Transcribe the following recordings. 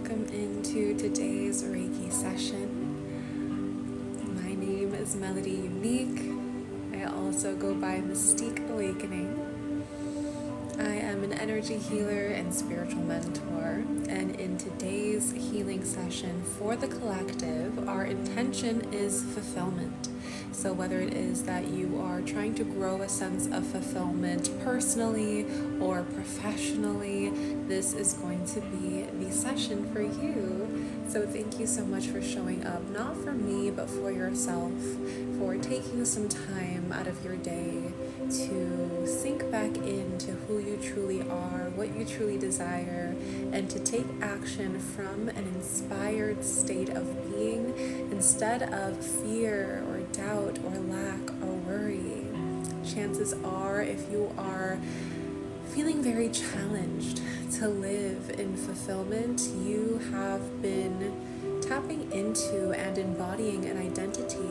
welcome into today's Reiki session. My name is Melody Unique. I also go by Mystique Awakening. I am an energy healer and spiritual mentor, and in today's healing session for the collective, our intention is fulfillment. So whether it is that you are trying to grow a sense of fulfillment personally or professionally, this is going to be the session for you. So thank you so much for showing up, not for me, but for yourself, for taking some time out of your day to sink back into who you truly are, what you truly desire, and to take action from an inspired state of being instead of fear or doubt or lack or worry. Chances are, if you are feeling very challenged to live in fulfillment, you have been tapping into and embodying an identity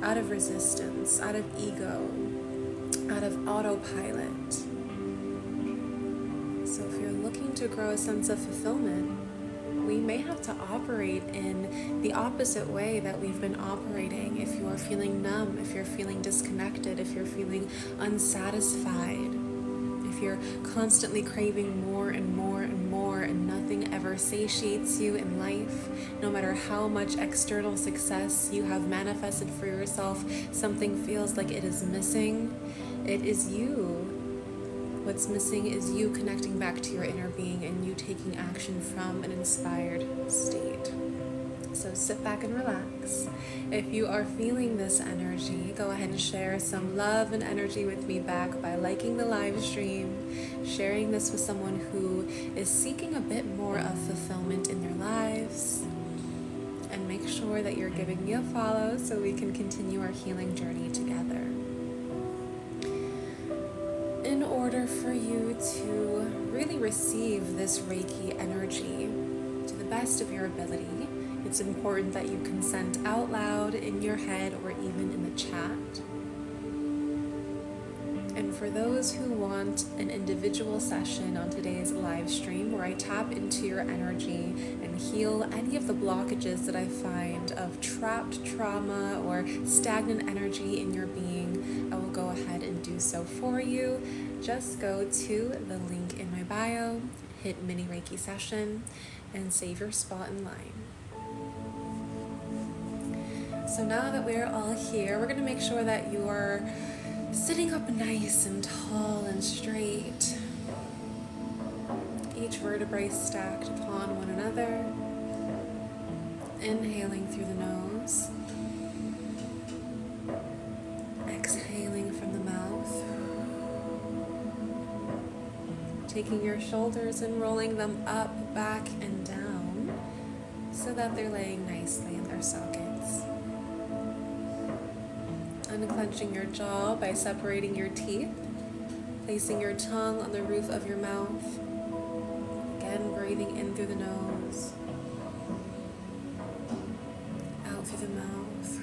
out of resistance, out of ego, out of autopilot. So if you're looking to grow a sense of fulfillment, we may have to operate in the opposite way that we've been operating. If you are feeling numb, if you're feeling disconnected, if you're feeling unsatisfied, if you're constantly craving more and more and more and nothing ever satiates you in life, no matter how much external success you have manifested for yourself, something feels like it is missing. It is you. What's missing is you connecting back to your inner being and you taking action from an inspired state. So sit back and relax. If you are feeling this energy, go ahead and share some love and energy with me back by liking the live stream, sharing this with someone who is seeking a bit more of fulfillment in their lives, and make sure that you're giving me a follow so we can continue our healing journey together. In order for you to really receive this Reiki energy to the best of your ability, it's important that you consent out loud in your head or even in the chat. And for those who want an individual session on today's live stream where I tap into your energy and heal any of the blockages that I find of trapped trauma or stagnant energy in your being, I will go ahead and do so for you. Just go to the link in my bio, hit mini Reiki session, and save your spot in line. So now that we're all here, we're going to make sure that you are sitting up nice and tall and straight. Each vertebrae stacked upon one another. Inhaling through the nose. Exhaling from the mouth. Taking your shoulders and rolling them up, back, and down so that they're laying nicely in their sockets. Unclenching your jaw by separating your teeth, placing your tongue on the roof of your mouth. Again, breathing in through the nose, out through the mouth.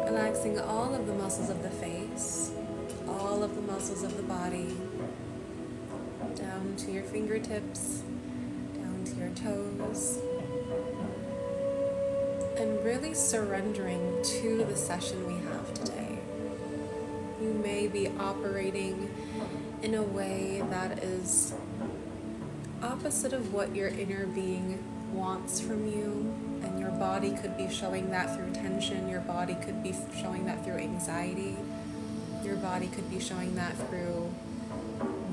Relaxing all of the muscles of the face, all of the muscles of the body, down to your fingertips, down to your toes. And really surrendering to the session we have today. You may be operating in a way that is opposite of what your inner being wants from you, and your body could be showing that through tension, your body could be showing that through anxiety, your body could be showing that through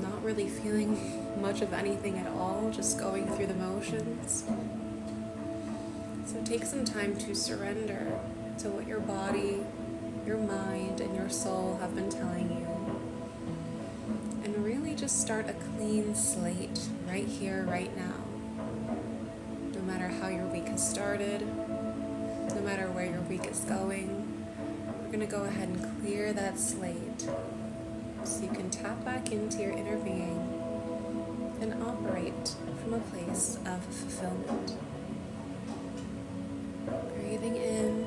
not really feeling much of anything at all, just going through the motions. So take some time to surrender to what your body, your mind, and your soul have been telling you. And really just start a clean slate right here, right now. No matter how your week has started, no matter where your week is going, we're going to go ahead and clear that slate so you can tap back into your inner being and operate from a place of fulfillment. Breathing in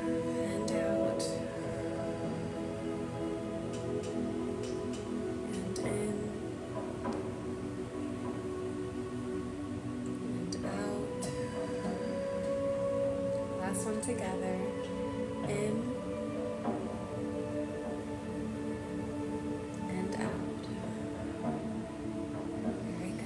and out. one together. In and out. Very good.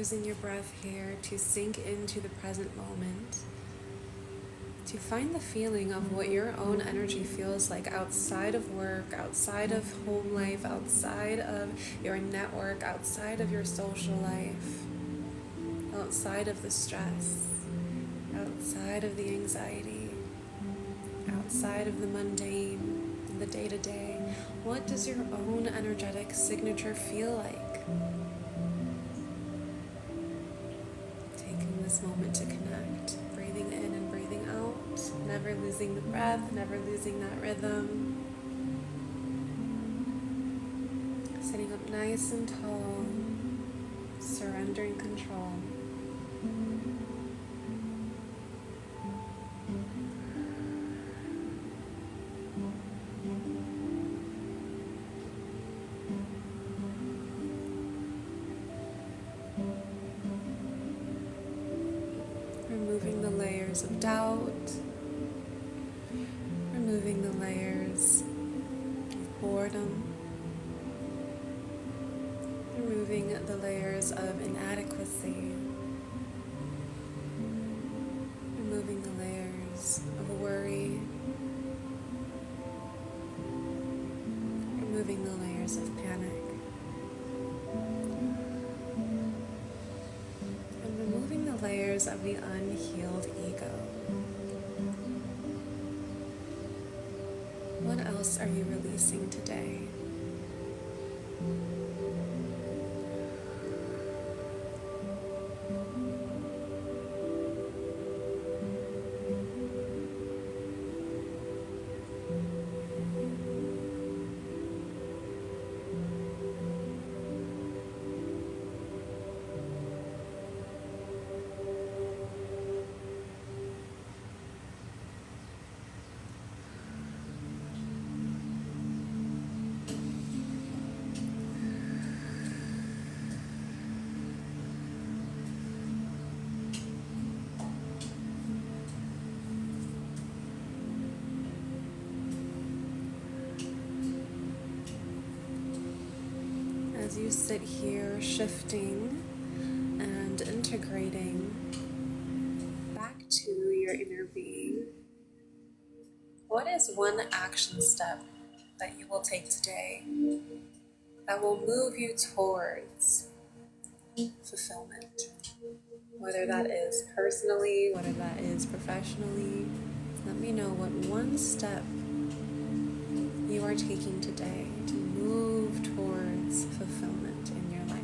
Using your breath here to sink into the present moment, to find the feeling of what your own energy feels like outside of work, outside of home life, outside of your network, outside of your social life, outside of the stress, outside of the anxiety, outside of the mundane, the day-to-day. What does your own energetic signature feel like? This moment to connect, breathing in and breathing out, never losing the breath, never losing that rhythm. Sitting up nice and tall, surrendering control. layers of doubt, removing the layers of boredom, removing the layers of inadequacy, removing the layers of worry, removing the layers of panic, and removing the layers of the unhealed ego. What else are you releasing today? As you sit here shifting and integrating back to your inner being, what is one action step that you will take today that will move you towards fulfillment? Whether that is personally, whether that is professionally, let me know what one step you are taking today to move towards fulfillment in your life.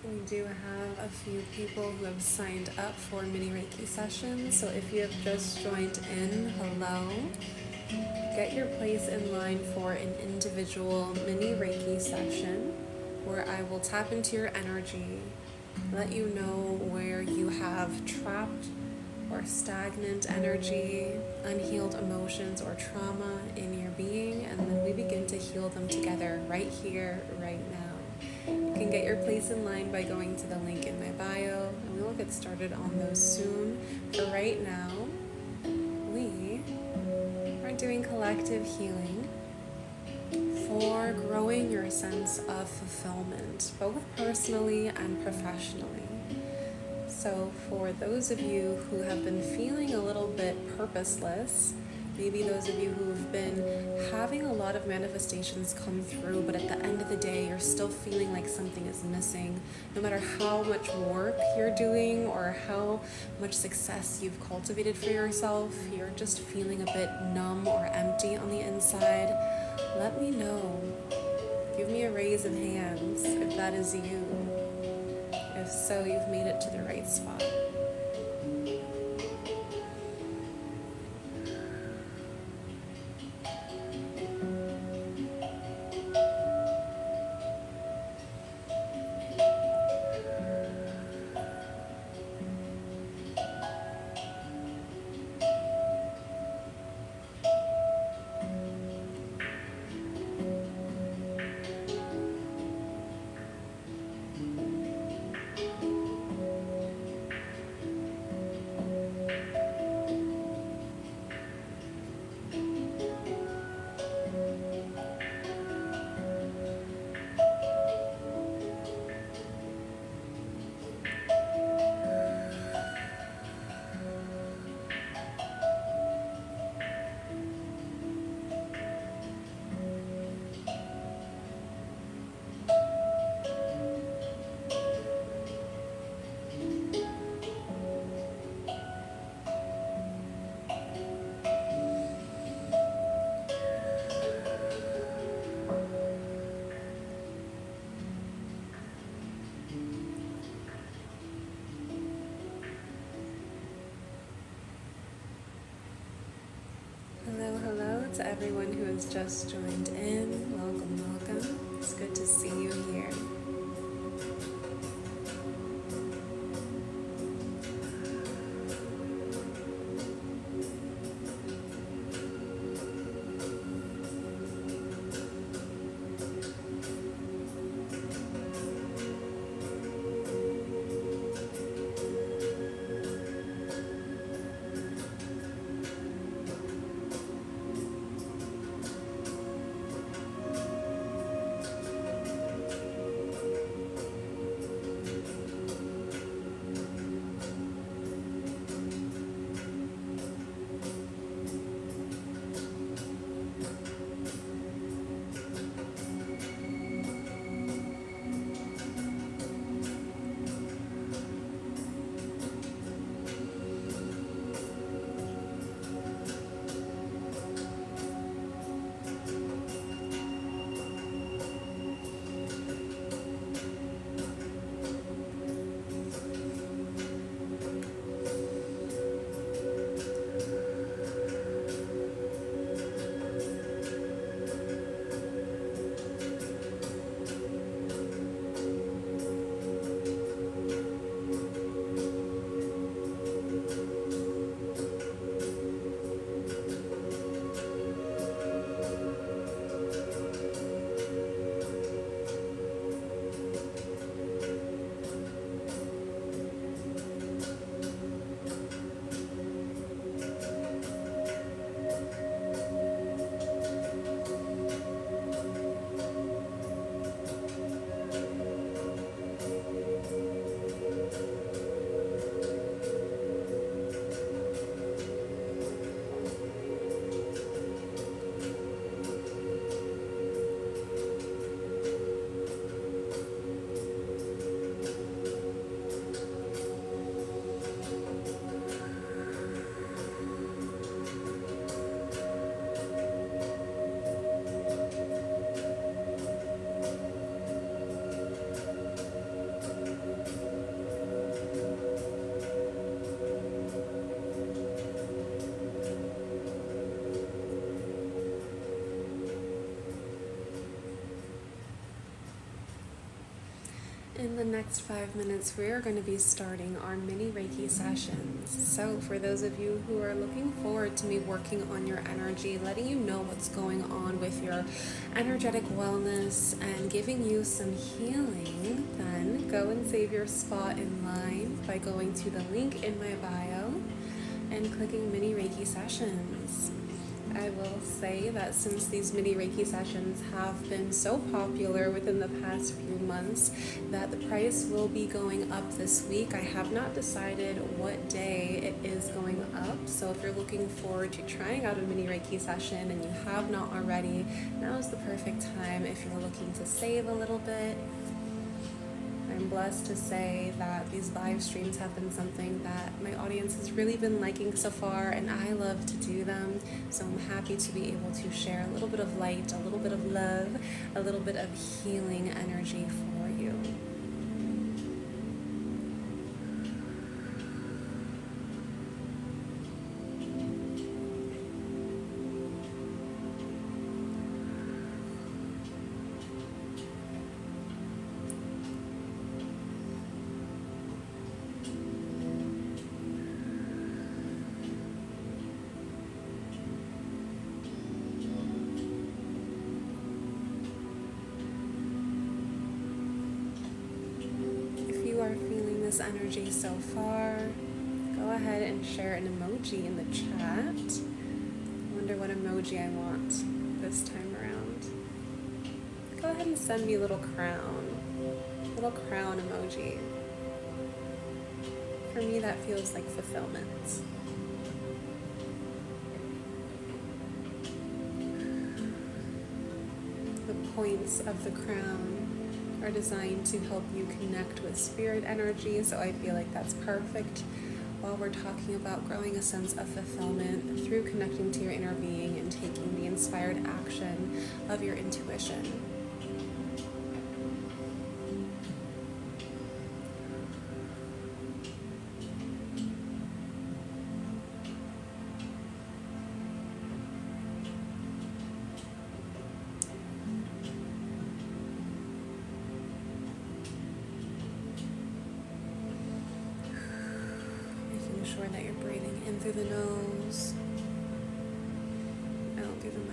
We do have a few people who have signed up for mini Reiki sessions, so if you have just joined in, hello. Get your place in line for an individual mini Reiki session where I will tap into your energy, let you know where you have trapped or stagnant energy, unhealed emotions or trauma in your being, and then we begin to heal them together right here, right now. You can get your place in line by going to the link in my bio, and we will get started on those soon. For right now, we are doing collective healing for growing your sense of fulfillment, both personally and professionally. So for those of you who have been feeling a little bit purposeless Maybe those of you who've been having a lot of manifestations come through, but at the end of the day, you're still feeling like something is missing. No matter how much work you're doing or how much success you've cultivated for yourself, you're just feeling a bit numb or empty on the inside. Let me know. Give me a raise of hands if that is you. If so, you've made it to the right spot. Hello to everyone who has just joined in. Welcome. It's good to see you here. In the next 5 minutes, we are going to be starting our mini Reiki sessions. So for those of you who are looking forward to me working on your energy, letting you know what's going on with your energetic wellness and giving you some healing, then go and save your spot in line by going to the link in my bio and clicking mini Reiki sessions. I will say that since these mini Reiki sessions have been so popular within the past few months, that the price will be going up this week. I have not decided what day it is going up, so if you're looking forward to trying out a mini Reiki session and you have not already, now is the perfect time if you're looking to save a little bit. I'm blessed to say that these live streams have been something that my audience has really been liking so far, and I love to do them. So I'm happy to be able to share a little bit of light, a little bit of love, a little bit of healing energy for you. Energy so far, go ahead and share an emoji in the chat. I wonder what emoji I want this time around. Go ahead and send me a little crown emoji. For me, that feels like fulfillment. The points of the crown are designed to help you connect with spirit energy, so I feel like that's perfect while we're talking about growing a sense of fulfillment through connecting to your inner being and taking the inspired action of your intuition. Sure that you're breathing in through the nose, out through the mouth.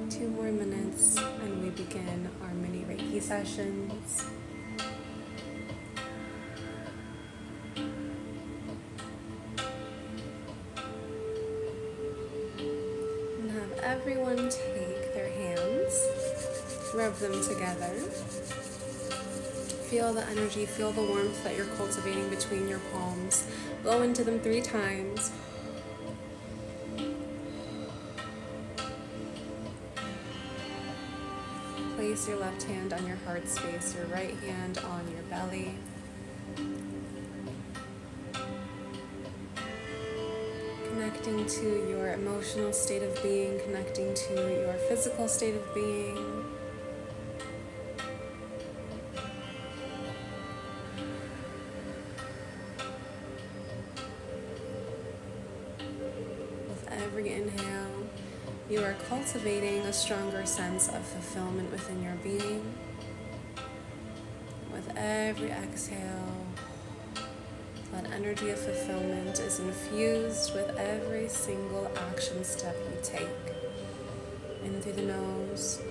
Two more minutes and we begin our mini Reiki sessions. And have everyone take their hands, rub them together. Feel the energy, feel the warmth that you're cultivating between your palms. Blow into them 3 times. Place your left hand on your heart space, your right hand on your belly. Connecting to your emotional state of being, connecting to your physical state of being. With every inhale, you are cultivating a stronger sense of fulfillment within your being. With every exhale, that energy of fulfillment is infused with every single action step you take. In through the nose,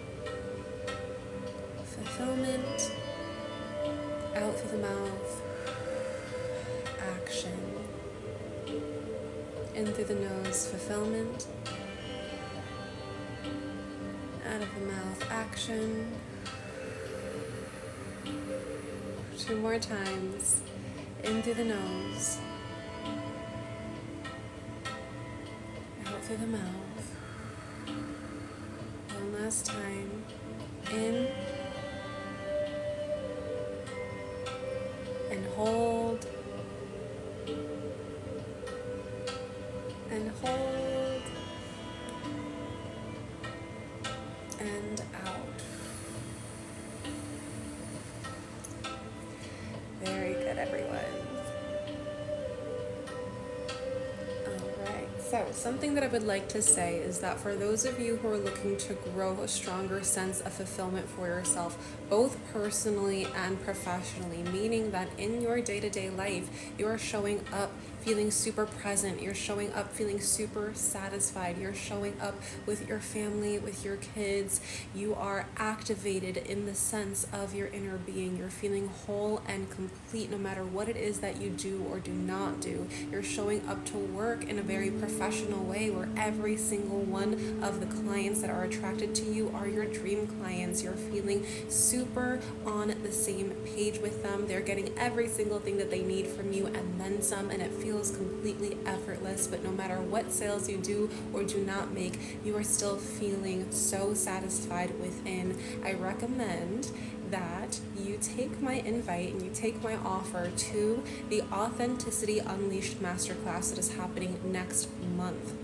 fulfillment. Out through the mouth, action. In through the nose, fulfillment. Out of the mouth, action. 2 more times. In through the nose. Out through the mouth. One last time. In. And hold, and hold, and out. Very good, everyone. So something that I would like to say is that for those of you who are looking to grow a stronger sense of fulfillment for yourself, both personally and professionally, meaning that in your day-to-day life, you are showing up feeling super present, you're showing up feeling super satisfied, you're showing up with your family, with your kids, you are activated in the sense of your inner being, you're feeling whole and complete no matter what it is that you do or do not do. You're showing up to work in a very professional way where every single one of the clients that are attracted to you are your dream clients. You're feeling super on the same page with them. They're getting every single thing that they need from you and then some, and it feels completely effortless. But no matter what sales you do or do not make, you are still feeling so satisfied within. I recommend that you take my invite and you take my offer to the Authenticity Unleashed Masterclass that is happening next month.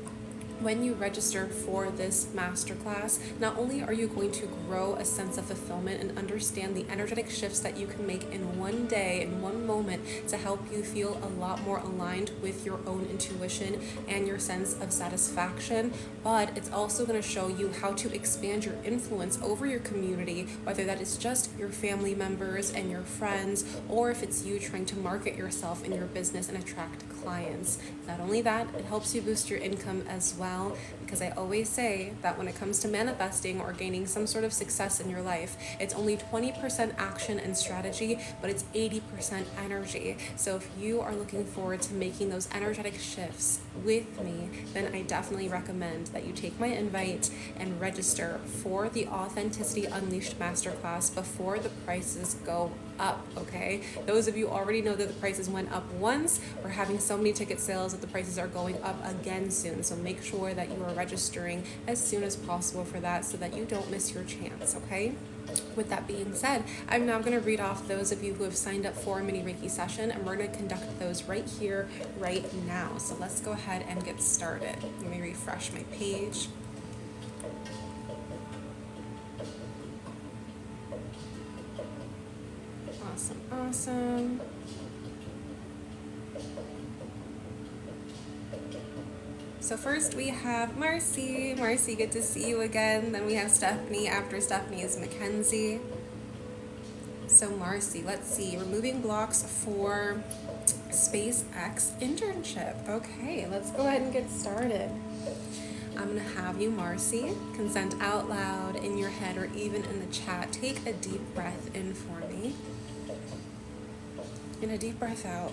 When you register for this masterclass, not only are you going to grow a sense of fulfillment and understand the energetic shifts that you can make in one day, in one moment, to help you feel a lot more aligned with your own intuition and your sense of satisfaction, but it's also going to show you how to expand your influence over your community, whether that is just your family members and your friends, or if it's you trying to market yourself in your business and attract clients. Not only that, it helps you boost your income as well, because I always say that when it comes to manifesting or gaining some sort of success in your life, it's only 20% action and strategy, but it's 80% energy. So if you are looking forward to making those energetic shifts with me, then I definitely recommend that you take my invite and register for the Authenticity Unleashed Masterclass before the prices go up, okay? Those of you already know that the prices went up once. We're having so many ticket sales that the prices are going up again soon. So make sure that you are registering as soon as possible for that so that you don't miss your chance, okay? With that being said, I'm now going to read off those of you who have signed up for a mini Reiki session, and we're going to conduct those right here, right now. So let's go ahead and get started. Let me refresh my page. Awesome. So first we have Marcy. Marcy, good to see you again. Then we have Stephanie. After Stephanie is McKenzie. So Marcy, let's see. Removing blocks for SpaceX internship. Okay, let's go ahead and get started. I'm going to have you, Marcy, consent out loud in your head or even in the chat. Take a deep breath in for me. And a deep breath out.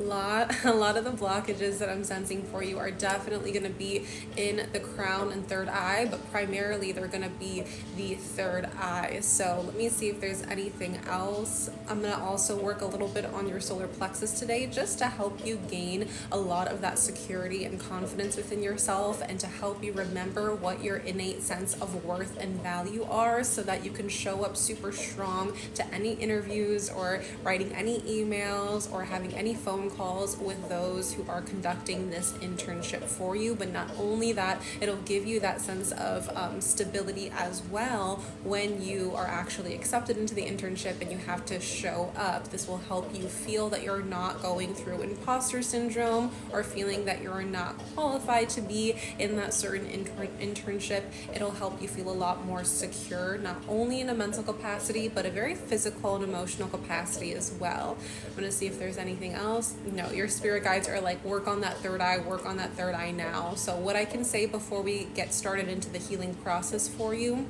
A lot of the blockages that I'm sensing for you are definitely going to be in the crown and third eye, but primarily they're going to be the third eye. So let me see if there's anything else. I'm going to also work a little bit on your solar plexus today just to help you gain a lot of that security and confidence within yourself, and to help you remember what your innate sense of worth and value are, so that you can show up super strong to any interviews or writing any emails or having any phone calls with those who are conducting this internship for you. But not only that, it'll give you that sense of stability as well when you are actually accepted into the internship and you have to show up. This will help you feel that you're not going through imposter syndrome or feeling that you're not qualified to be in that certain internship. It'll help you feel a lot more secure, not only in a mental capacity, but a very physical and emotional capacity as well. I'm going to see if there's anything else. No, your spirit guides are like, work on that third eye now. So what I can say before we get started into the healing process for you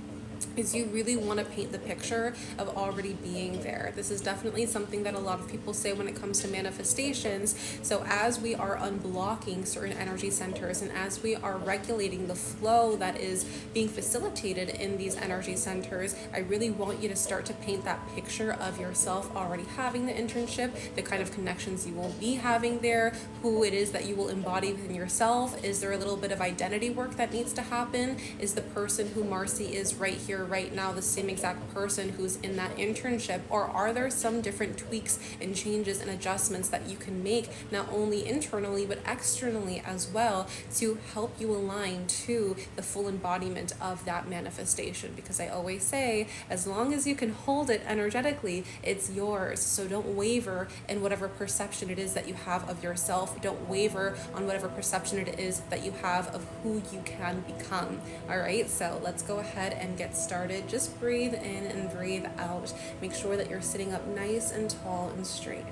is you really want to paint the picture of already being there. This is definitely something that a lot of people say when it comes to manifestations. So as we are unblocking certain energy centers and as we are regulating the flow that is being facilitated in these energy centers, I really want you to start to paint that picture of yourself already having the internship, the kind of connections you will be having there, who it is that you will embody within yourself. Is there a little bit of identity work that needs to happen? Is the person who Marcy is right here, right now the same exact person who's in that internship, or are there some different tweaks and changes and adjustments that you can make, not only internally but externally as well, to help you align to the full embodiment of that manifestation? Because I always say, as long as you can hold it energetically, it's yours. So don't waver in whatever perception it is that you have of yourself. Don't waver on whatever perception it is that you have of who you can become. All right, so let's go ahead and get started. Just breathe in and breathe out. Make sure that you're sitting up nice and tall and straight.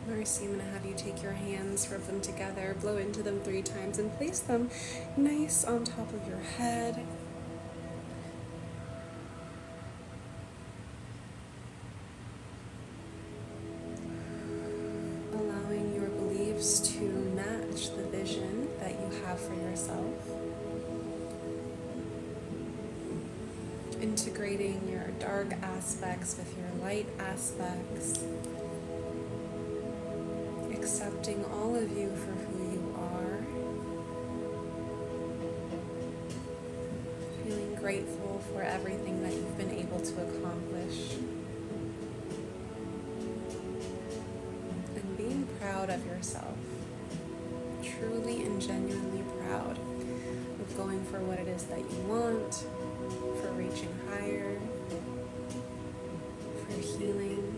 Marcy, I'm going to have you take your hands, rub them together, blow into them 3 times, and place them nice on top of your head. Allowing your beliefs to match the vision that you have for yourself. Integrating your dark aspects with your light aspects. Accepting all of you for who you are. Feeling grateful for everything that you've been able to accomplish. And being proud of yourself. Truly and genuinely proud of going for what it is that you want, for reaching higher, for healing.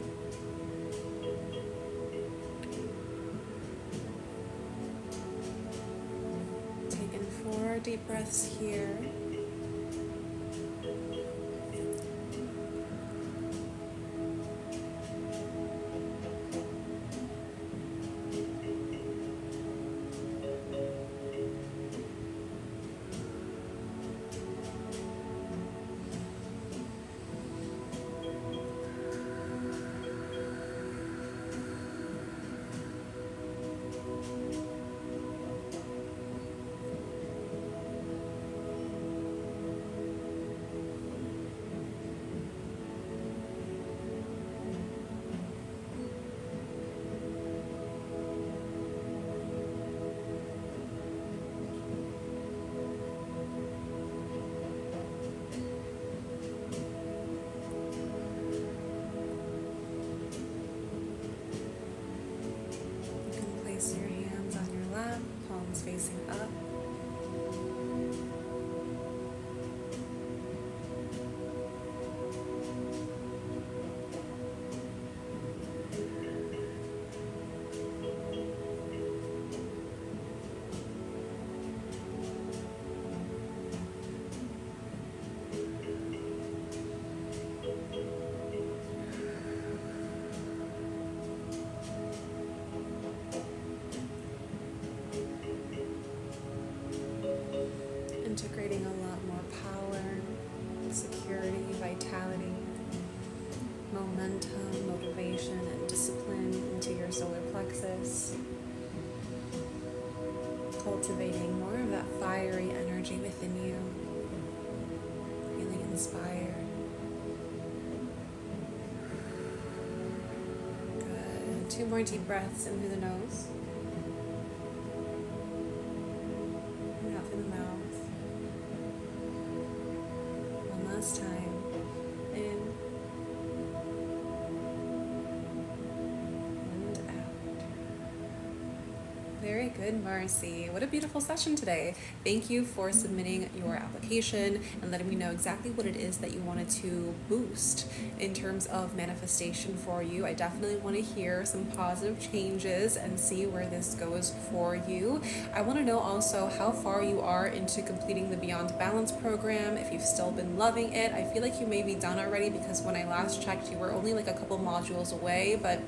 Taking 4 deep breaths here. creating a lot more power, security, vitality, momentum, motivation, and discipline into your solar plexus. Cultivating more of that fiery energy within you, feeling inspired. Good. 2 more deep breaths in through the nose. And out through the mouth. One last time. In. And out. Very good, Marcy. What a beautiful session today. Thank you for submitting your application and letting me know exactly what it is that you wanted to boost in terms of manifestation for you. I definitely want to hear some positive changes and see where this goes for you. I want to know also how far you are into completing the Beyond Balance program, if you've still been loving it. I feel like you may be done already because when I last checked, you were only like a couple modules away, but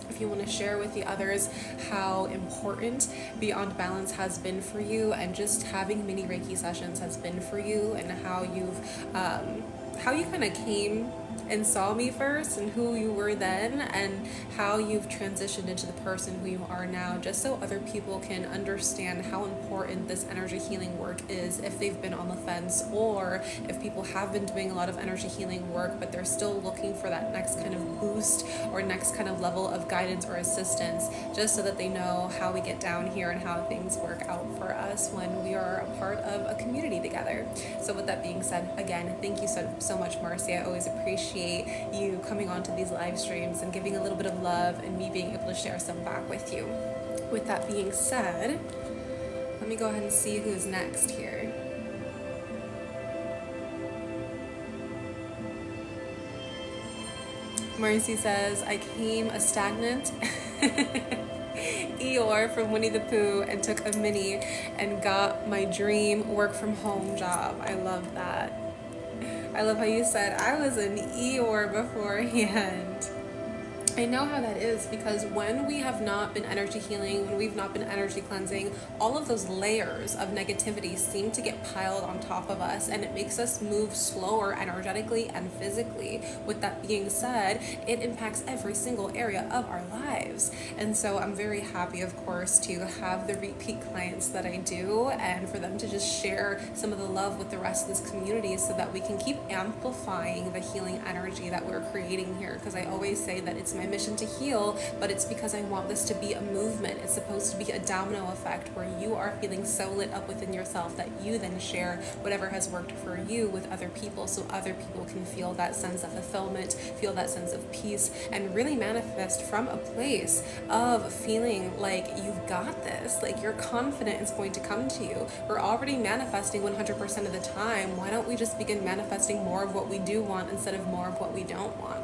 if you want to share with the others how important Beyond Balance has been for you and just having mini Reiki sessions has been for you, and how you kind of came and saw me first and who you were then, and how you've transitioned into the person who you are now, just so other people can understand how important this energy healing work is if they've been on the fence, or if people have been doing a lot of energy healing work but they're still looking for that next kind of boost or next kind of level of guidance or assistance, just so that they know how we get down here and how things work out for us when we are a part of a community together. So with that being said, again, thank you so much, Marcy. I always appreciate you coming onto these live streams and giving a little bit of love and me being able to share some back with you. With that being said, let me go ahead and see who's next here. Marcy says, I came a stagnant Eeyore from Winnie the Pooh and took a mini and got my dream work from home job. I love that. I love how you said I was an Eeyore beforehand. I know how that is, because when we have not been energy healing, when we've not been energy cleansing, all of those layers of negativity seem to get piled on top of us, and it makes us move slower energetically and physically. With that being said, it impacts every single area of our lives. And so I'm very happy, of course, to have the repeat clients that I do, and for them to just share some of the love with the rest of this community so that we can keep amplifying the healing energy that we're creating here. Because I always say that it's my mission to heal, but it's because I want this to be a movement. It's supposed to be a domino effect where you are feeling so lit up within yourself that you then share whatever has worked for you with other people, so other people can feel that sense of fulfillment, feel that sense of peace, and really manifest from a place of feeling like you've got this, like your confidence is going to come to you. We're already manifesting 100% of the time. Why don't we just begin manifesting more of what we do want instead of more of what we don't want?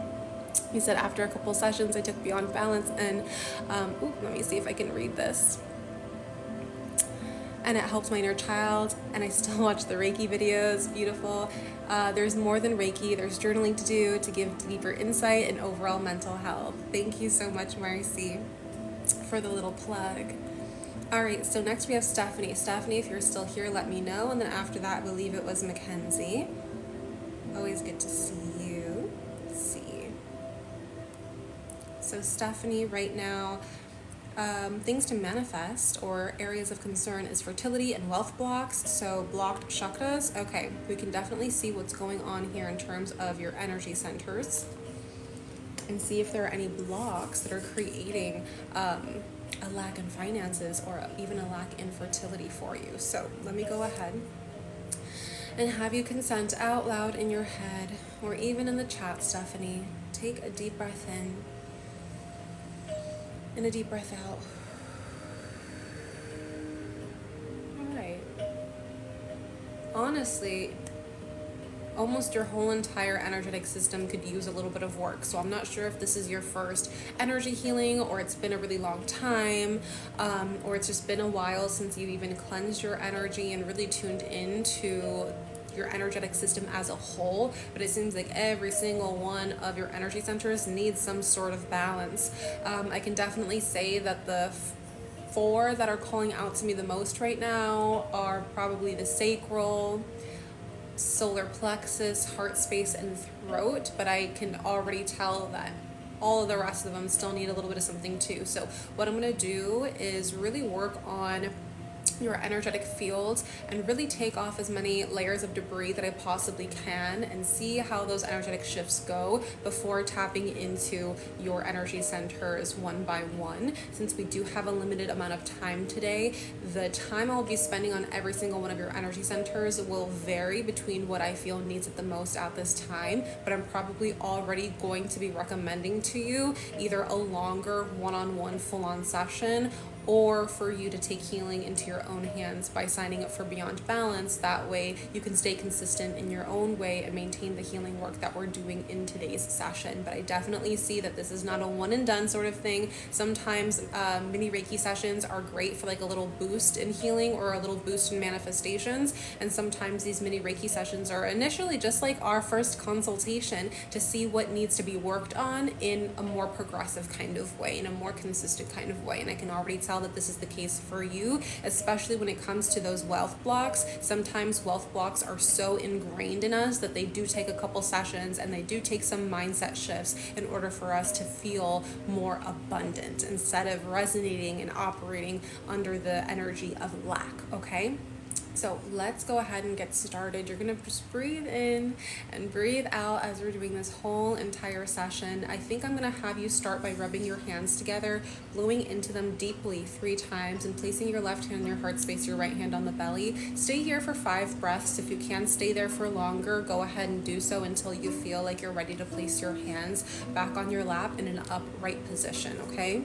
He said, after a couple sessions, I took Beyond Balance, and let me see if I can read this. And it helped my inner child, and I still watch the Reiki videos. Beautiful. There's more than Reiki. There's journaling to do to give deeper insight and overall mental health. Thank you so much, Marcy, for the little plug. All right, so next we have Stephanie. Stephanie, if you're still here, let me know. And then after that, I believe it was McKenzie. Always good to see you. Let's see. So Stephanie, right now, things to manifest or areas of concern is fertility and wealth blocks. So blocked chakras. Okay, we can definitely see what's going on here in terms of your energy centers and see if there are any blocks that are creating a lack in finances or even a lack in fertility for you. So let me go ahead and have you consent out loud in your head or even in the chat, Stephanie. Take a deep breath in and a deep breath out. All right. Honestly, almost your whole entire energetic system could use a little bit of work. So I'm not sure if this is your first energy healing, or it's been a really long time, or it's just been a while since you even cleansed your energy and really tuned into your energetic system as a whole. But it seems like every single one of your energy centers needs some sort of balance. I can definitely say that the 4 that are calling out to me the most right now are probably the sacral, solar plexus, heart space, and throat, but I can already tell that all of the rest of them still need a little bit of something too. So what I'm going to do is really work on your energetic field and really take off as many layers of debris that I possibly can and see how those energetic shifts go before tapping into your energy centers one by one. Since we do have a limited amount of time today, the time I'll be spending on every single one of your energy centers will vary between what I feel needs it the most at this time, but I'm probably already going to be recommending to you either a longer one-on-one full-on session or for you to take healing into your own hands by signing up for Beyond Balance. That way you can stay consistent in your own way and maintain the healing work that we're doing in today's session. But I definitely see that this is not a one and done sort of thing. Sometimes mini Reiki sessions are great for like a little boost in healing or a little boost in manifestations. And sometimes these mini Reiki sessions are initially just like our first consultation to see what needs to be worked on in a more progressive kind of way, in a more consistent kind of way. And I can already tell that this is the case for you, especially when it comes to those wealth blocks. Sometimes wealth blocks are so ingrained in us that they do take a couple sessions and they do take some mindset shifts in order for us to feel more abundant instead of resonating and operating under the energy of lack, okay? So let's go ahead and get started. You're gonna just breathe in and breathe out as we're doing this whole entire session. I think I'm gonna have you start by rubbing your hands together, blowing into them deeply 3 times, and placing your left hand in your heart space, your right hand on the belly. Stay here for 5 breaths. If you can stay there for longer, go ahead and do so until you feel like you're ready to place your hands back on your lap in an upright position, okay?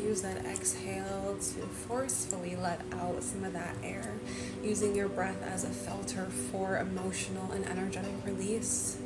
Use that exhale to forcefully let out some of that air, using your breath as a filter for emotional and energetic release.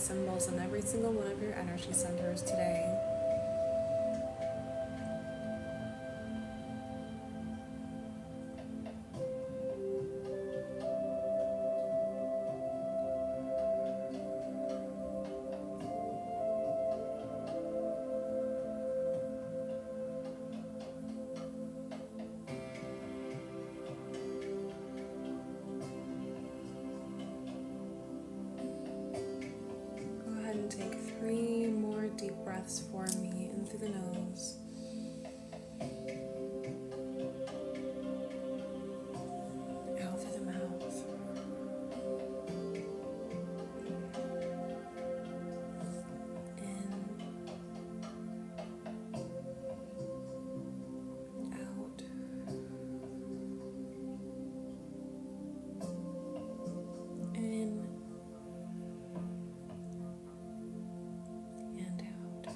symbols in every single one of your energy centers today. And take 3 more deep breaths for me in through the nose. Out through the mouth. In. Out. In. And out.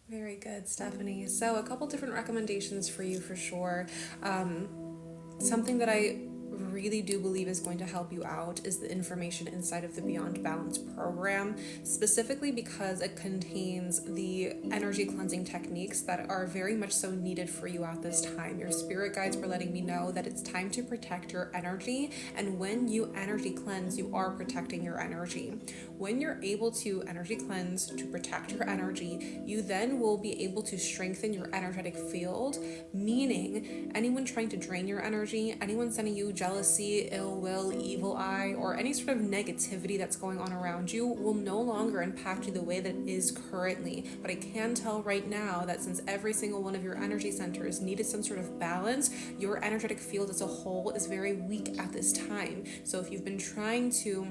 Very good, Stephanie. So a couple different recommendations for you for sure. Something that I really do believe is going to help you out is the information inside of the Beyond Balance program, specifically because it contains the energy cleansing techniques that are very much so needed for you at this time. Your spirit guides were letting me know that it's time to protect your energy, and when you energy cleanse, you are protecting your energy. When you're able to energy cleanse to protect your energy, you then will be able to strengthen your energetic field, meaning anyone trying to drain your energy, anyone sending you jealousy, ill will, evil eye, or any sort of negativity that's going on around you will no longer impact you the way that it is currently. But I can tell right now that since every single one of your energy centers needed some sort of balance, your energetic field as a whole is very weak at this time. So if you've been trying to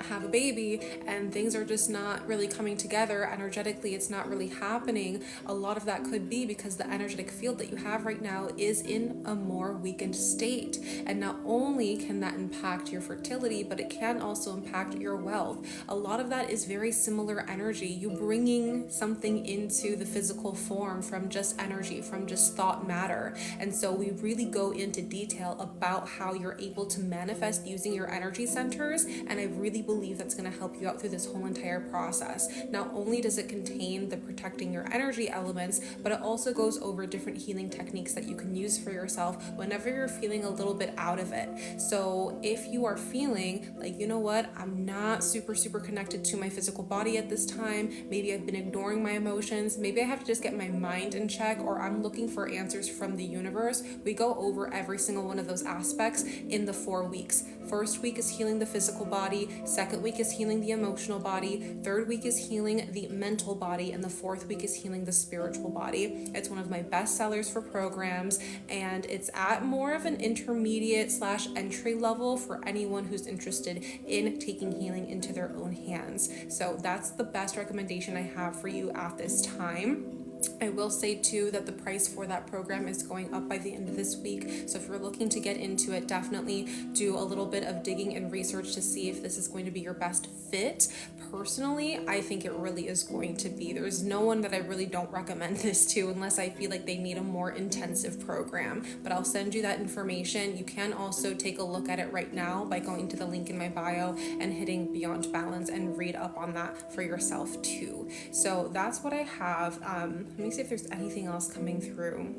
have a baby and things are just not really coming together energetically, it's not really happening, a lot of that could be because the energetic field that you have right now is in a more weakened state. And not only can that impact your fertility, but it can also impact your wealth. A lot of that is very similar energy, you bringing something into the physical form from just energy, from just thought matter. And so we really go into detail about how you're able to manifest using your energy centers, and I really believe that's going to help you out through this whole entire process. Not only does it contain the protecting your energy elements, but it also goes over different healing techniques that you can use for yourself whenever you're feeling a little bit out of it. So if you are feeling like, you know what, I'm not super connected to my physical body at this time, maybe I've been ignoring my emotions, maybe I have to just get my mind in check, or I'm looking for answers from the universe, we go over every single one of those aspects in the 4 weeks. First week is healing the physical body, second week is healing the emotional body, third week is healing the mental body, and the fourth week is healing the spiritual body. It's one of my best sellers for programs, and it's at more of an intermediate / entry level for anyone who's interested in taking healing into their own hands. So that's the best recommendation I have for you at this time. I will say too that the price for that program is going up by the end of this week. So if you're looking to get into it, definitely do a little bit of digging and research to see if this is going to be your best fit. Personally, I think it really is going to be. There's no one that I really don't recommend this to unless I feel like they need a more intensive program. But I'll send you that information. You can also take a look at it right now by going to the link in my bio and hitting Beyond Balance and read up on that for yourself too. So that's what I have. Let me see if there's anything else coming through.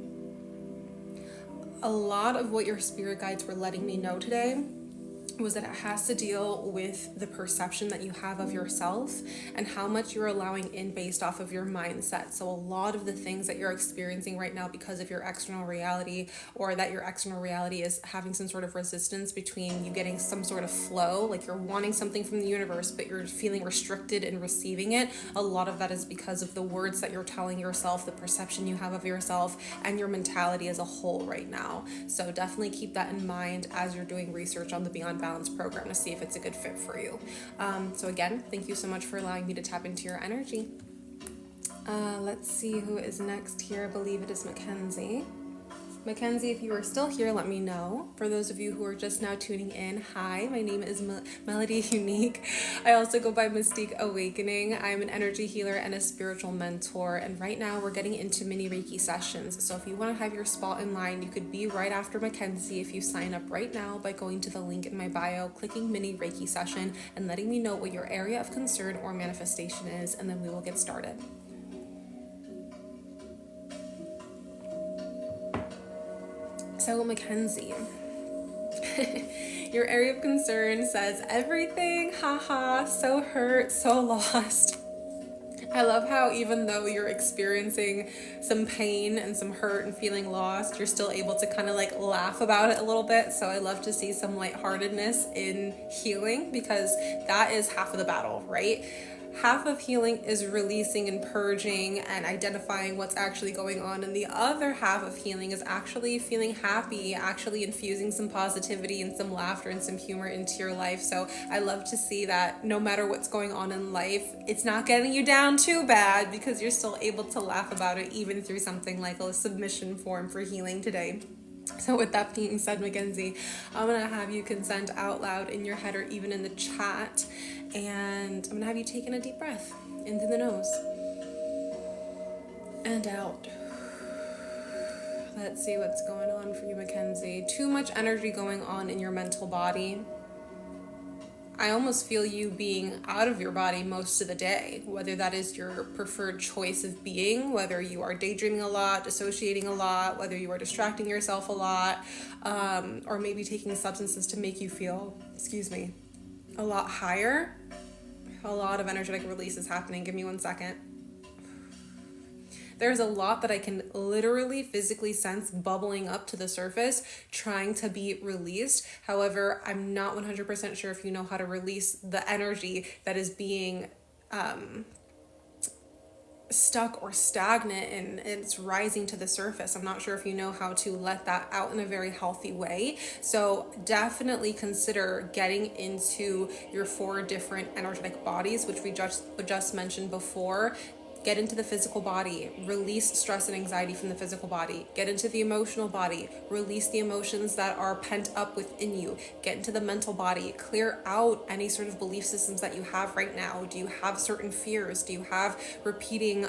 A lot of what your spirit guides were letting me know today was that it has to deal with the perception that you have of yourself and how much you're allowing in based off of your mindset. So a lot of the things that you're experiencing right now because of your external reality, or that your external reality is having some sort of resistance between you getting some sort of flow, like you're wanting something from the universe but you're feeling restricted in receiving it, a lot of that is because of the words that you're telling yourself, the perception you have of yourself, and your mentality as a whole right now. So definitely keep that in mind as you're doing research on the Beyond Balance program to see if it's a good fit for you. So again, thank you so much for allowing me to tap into your energy. Let's see who is next here. I believe it is McKenzie. McKenzie, if you are still here, let me know. For those of you who are just now tuning in, hi, my name is Melody Unique. I also go by Mystique Awakening. I'm an energy healer and a spiritual mentor, and right now we're getting into mini Reiki sessions. So if you want to have your spot in line, you could be right after McKenzie if you sign up right now by going to the link in my bio, clicking mini Reiki session, and letting me know what your area of concern or manifestation is, and then we will get started. So McKenzie, your area of concern says everything, haha, so hurt, so lost. I love how even though you're experiencing some pain and some hurt and feeling lost, you're still able to kind of like laugh about it a little bit. So I love to see some lightheartedness in healing, because that is half of the battle, right? Half of healing is releasing and purging and identifying what's actually going on. And the other half of healing is actually feeling happy, actually infusing some positivity and some laughter and some humor into your life. So I love to see that no matter what's going on in life, it's not getting you down too bad, because you're still able to laugh about it, even through something like a submission form for healing today. So with that being said, McKenzie, I'm going to have you consent out loud in your head or even in the chat. And I'm going to have you taking a deep breath in through the nose and out. Let's see what's going on for you, McKenzie. Too much energy going on in your mental body. I almost feel you being out of your body most of the day, whether that is your preferred choice of being, whether you are daydreaming a lot, dissociating a lot, whether you are distracting yourself a lot, or maybe taking substances to make you feel, a lot higher. A lot of energetic release is happening. Give me 1 second. There's a lot that I can literally physically sense bubbling up to the surface, trying to be released. However, I'm not 100% sure if you know how to release the energy that is being stuck or stagnant and it's rising to the surface. I'm not sure if you know how to let that out in a very healthy way. So definitely consider getting into your 4 different energetic bodies, which we just mentioned before. Get into the physical body, release stress and anxiety from the physical body. Get into the emotional body, release the emotions that are pent up within you. Get into the mental body, clear out any sort of belief systems that you have right now. Do you have certain fears? Do you have repeating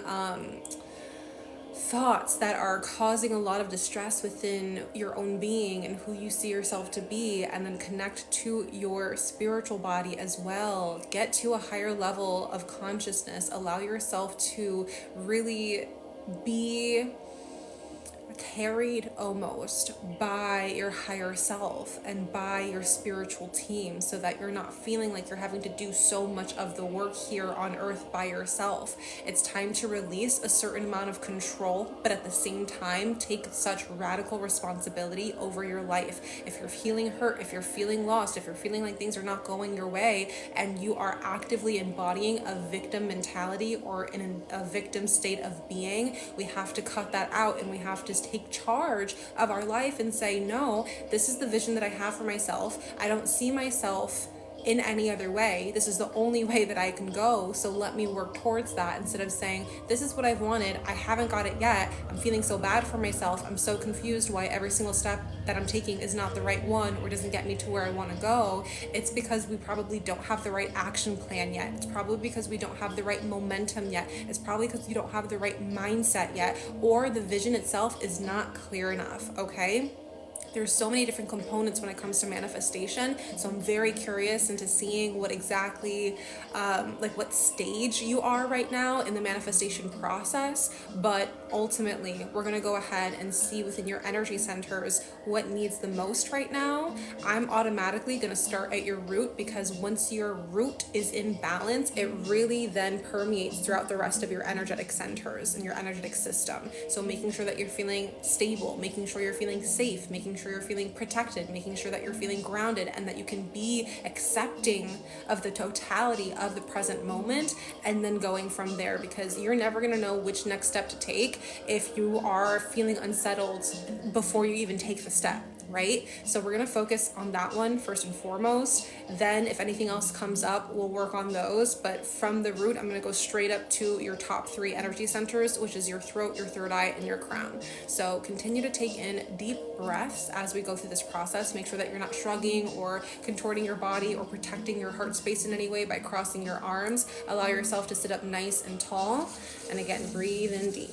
thoughts that are causing a lot of distress within your own being and who you see yourself to be? And then connect to your spiritual body as well. Get to a higher level of consciousness. Allow yourself to really be carried almost by your higher self and by your spiritual team, so that you're not feeling like you're having to do so much of the work here on earth by yourself. It's time to release a certain amount of control, but at the same time take such radical responsibility over your life. If you're feeling hurt, if you're feeling lost, if you're feeling like things are not going your way, and you are actively embodying a victim mentality or in a victim state of being, we have to cut that out, and we have to take charge of our life and say, no, this is the vision that I have for myself. I don't see myself in any other way. This is the only way that I can go, so let me work towards that, instead of saying, this is what I've wanted, I haven't got it yet, I'm feeling so bad for myself, I'm so confused why every single step that I'm taking is not the right one or doesn't get me to where I want to go. It's because we probably don't have the right action plan yet. It's probably because we don't have the right momentum yet. It's probably because you don't have the right mindset yet, or the vision itself is not clear enough, okay? There's so many different components when it comes to manifestation. So I'm very curious into seeing what exactly, what stage you are right now in the manifestation process. But ultimately, we're going to go ahead and see within your energy centers what needs the most right now. I'm automatically going to start at your root, because once your root is in balance, it really then permeates throughout the rest of your energetic centers and your energetic system. So making sure that you're feeling stable, making sure you're feeling safe, making sure you're feeling protected, making sure that you're feeling grounded, and that you can be accepting of the totality of the present moment, and then going from there, because you're never going to know which next step to take if you are feeling unsettled before you even take the step. right? So we're going to focus on that one first and foremost. Then if anything else comes up, we'll work on those. But from the root, I'm going to go straight up to your top 3 energy centers, which is your throat, your third eye, and your crown. So continue to take in deep breaths as we go through this process. Make sure that you're not shrugging or contorting your body or protecting your heart space in any way by crossing your arms. Allow yourself to sit up nice and tall. And again, breathe in deep.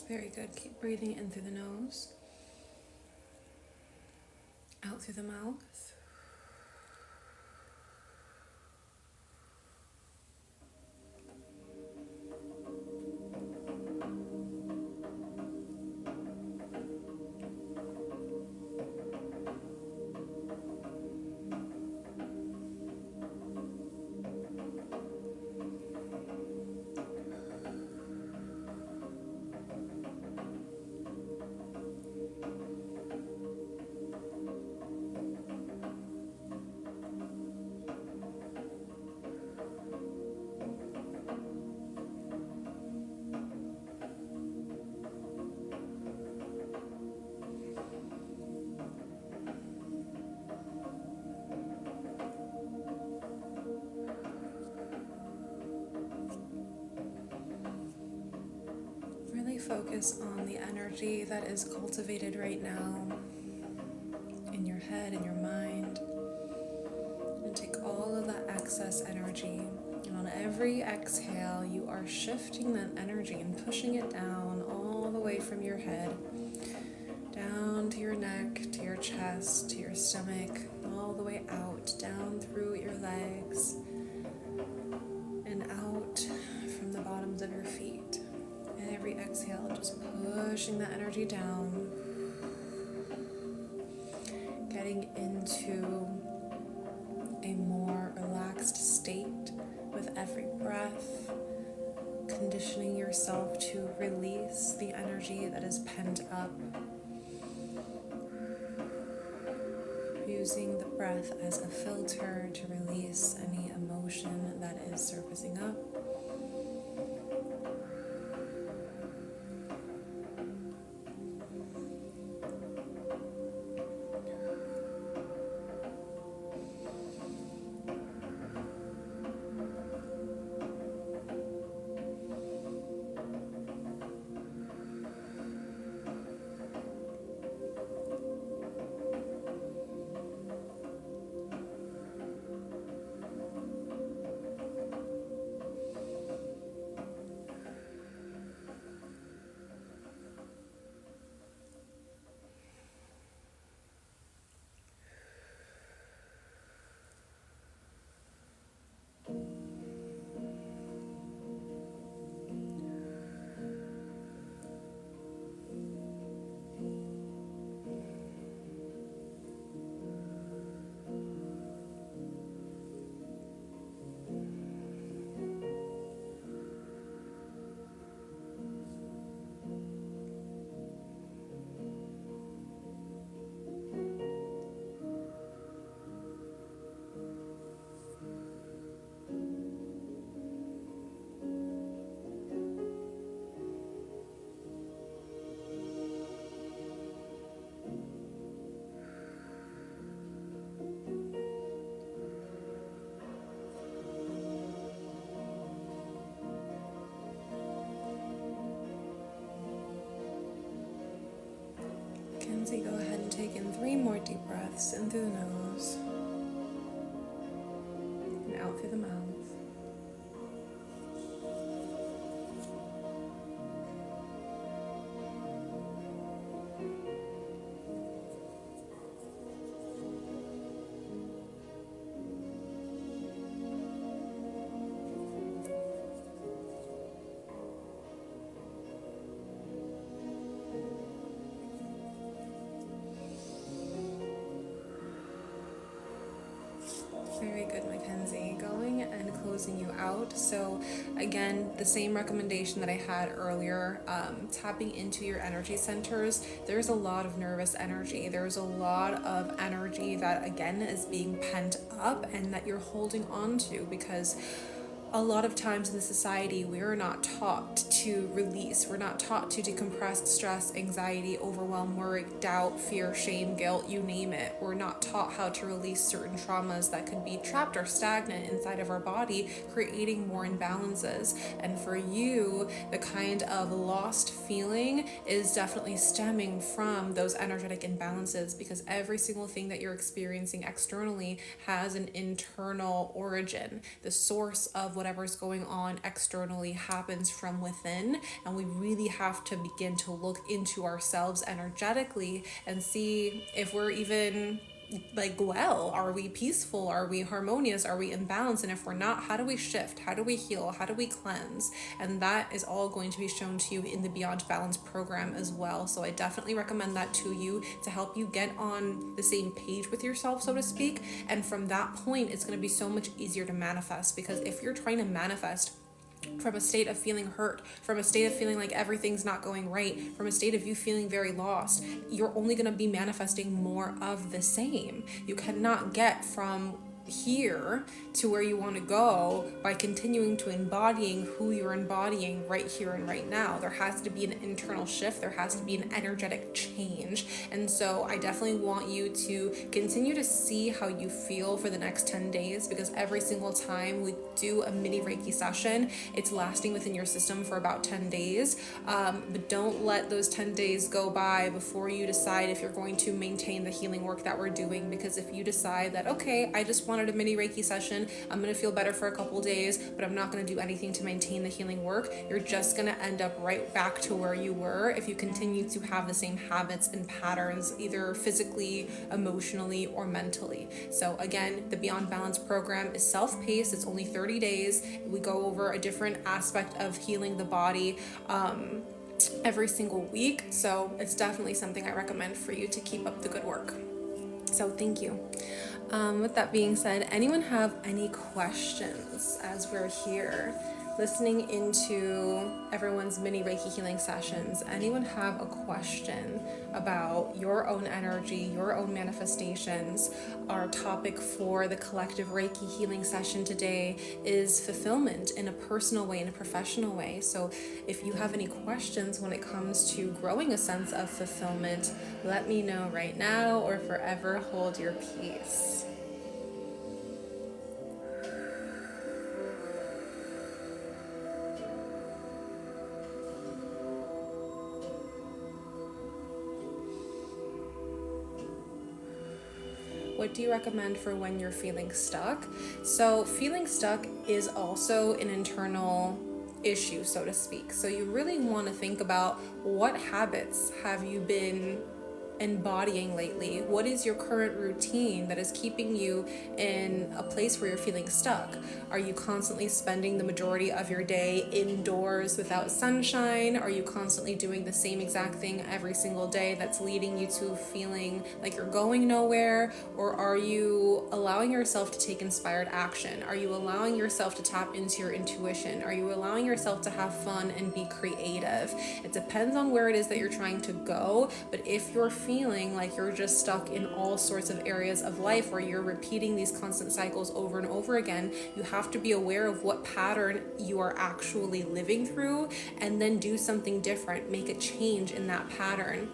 Very good. Keep breathing in through the nose, out through the mouth. Focus on the energy that is cultivated right now in your head, in your mind, and take all of that excess energy, and on every exhale you are shifting that energy and pushing it down all the way from your head down to your neck, to your chest, to your stomach, all the way out, down through your legs and out from the bottoms of your feet. Every exhale, just pushing that energy down, getting into a more relaxed state with every breath, conditioning yourself to release the energy that is pent up, using the breath as a filter to release any emotion that is surfacing up. So you go ahead and take in 3 more deep breaths, in through the nose and out through the mouth. Very good, McKenzie. Going and closing you out. So again, the same recommendation that I had earlier, tapping into your energy centers. There's a lot of nervous energy. There's a lot of energy that, again, is being pent up and that you're holding on to, because a lot of times in the society, we're not taught to release. We're not taught to decompress stress, anxiety, overwhelm, worry, doubt, fear, shame, guilt, you name it. We're not taught how to release certain traumas that could be trapped or stagnant inside of our body, creating more imbalances. And for you, the kind of lost feeling is definitely stemming from those energetic imbalances, because every single thing that you're experiencing externally has an internal origin. The source of whatever's going on externally happens from within, and we really have to begin to look into ourselves energetically and see if we're even well, are we peaceful, are we harmonious, are we in balance? And if we're not, how do we shift, how do we heal, how do we cleanse? And that is all going to be shown to you in the Beyond Balance program as well. So I definitely recommend that to you, to help you get on the same page with yourself, so to speak. And from that point, it's going to be so much easier to manifest, because if you're trying to manifest from a state of feeling hurt, from a state of feeling like everything's not going right, from a state of you feeling very lost, you're only going to be manifesting more of the same. You cannot get from here to where you want to go by continuing to embodying who you're embodying right here and right now. There has to be an internal shift. There has to be an energetic change. And so I definitely want you to continue to see how you feel for the next 10 days, because every single time we do a mini Reiki session, it's lasting within your system for about 10 days. But don't let those 10 days go by before you decide if you're going to maintain the healing work that we're doing. Because if you decide that, okay, I just wanted a mini Reiki session, I'm going to feel better for a couple days, but I'm not going to do anything to maintain the healing work, you're just going to end up right back to where you were if you continue to have the same habits and patterns, either physically, emotionally, or mentally. So again, the Beyond Balance program is self-paced. It's only 30 days. We go over a different aspect of healing the body every single week. So it's definitely something I recommend for you to keep up the good work. So thank you. With that being said, anyone have any questions as we're here listening into everyone's mini Reiki healing sessions? Anyone have a question about your own energy, your own manifestations? Our topic for the collective Reiki healing session today is fulfillment in a personal way, in a professional way. So if you have any questions when it comes to growing a sense of fulfillment, let me know right now, or forever hold your peace. What do you recommend for when you're feeling stuck? So feeling stuck is also an internal issue, so to speak. So you really want to think about, what habits have you been embodying lately? What is your current routine that is keeping you in a place where you're feeling stuck? Are you constantly spending the majority of your day indoors without sunshine? Are you constantly doing the same exact thing every single day that's leading you to feeling like you're going nowhere? Or are you allowing yourself to take inspired action? Are you allowing yourself to tap into your intuition? Are you allowing yourself to have fun and be creative? It depends on where it is that you're trying to go, but if you're feeling like you're just stuck in all sorts of areas of life where you're repeating these constant cycles over and over again, you have to be aware of what pattern you are actually living through, and then do something different, make a change in that pattern.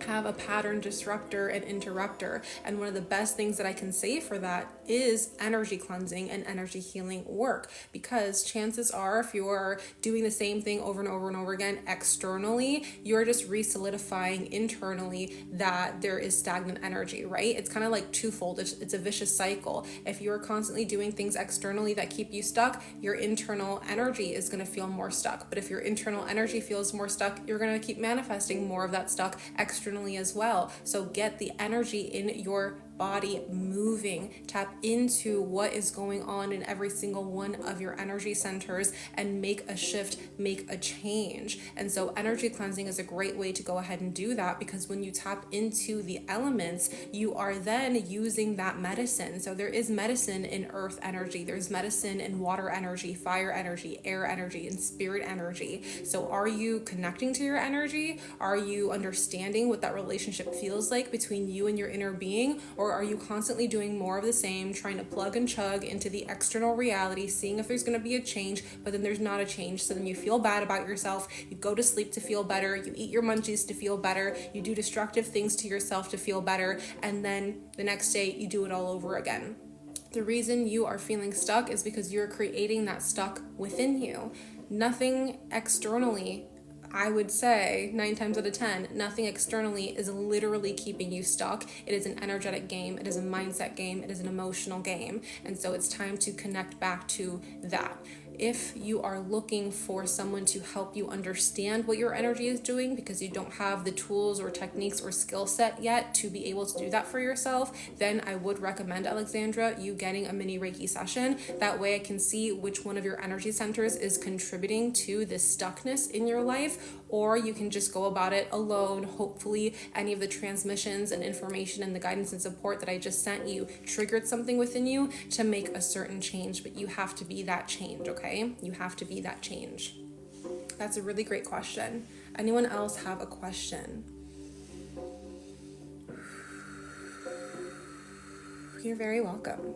have a pattern disruptor and interrupter. And one of the best things that I can say for that is energy cleansing and energy healing work, because chances are if you're doing the same thing over and over and over again externally, you're just re-solidifying internally that there is stagnant energy, right? It's kind of like twofold. It's a vicious cycle. If you're constantly doing things externally that keep you stuck, your internal energy is going to feel more stuck. But if your internal energy feels more stuck, you're going to keep manifesting more of that stuck externally as well. So get the energy in your body moving, tap into what is going on in every single one of your energy centers and make a shift, make a change. And so energy cleansing is a great way to go ahead and do that, because when you tap into the elements, you are then using that medicine. So there is medicine in earth energy, there's medicine in water energy, fire energy, air energy, and spirit energy. So are you connecting to your energy? Are you understanding what that relationship feels like between you and your inner being? Or are you constantly doing more of the same, trying to plug and chug into the external reality, seeing if there's going to be a change, but then there's not a change? So then you feel bad about yourself, you go to sleep to feel better, you eat your munchies to feel better, you do destructive things to yourself to feel better, and then the next day you do it all over again. The reason you are feeling stuck is because you're creating that stuck within you. Nothing externally, I would say 9 times out of 10, nothing externally is literally keeping you stuck. It is an energetic game. It is a mindset game. It is an emotional game. And so it's time to connect back to that. If you are looking for someone to help you understand what your energy is doing because you don't have the tools or techniques or skill set yet to be able to do that for yourself, then I would recommend, Alexandra, you getting a mini Reiki session. That way I can see which one of your energy centers is contributing to this stuckness in your life, or you can just go about it alone. Hopefully any of the transmissions and information and the guidance and support that I just sent you triggered something within you to make a certain change, but you have to be that change, okay? You have to be that change. That's a really great question. Anyone else have a question? You're very welcome.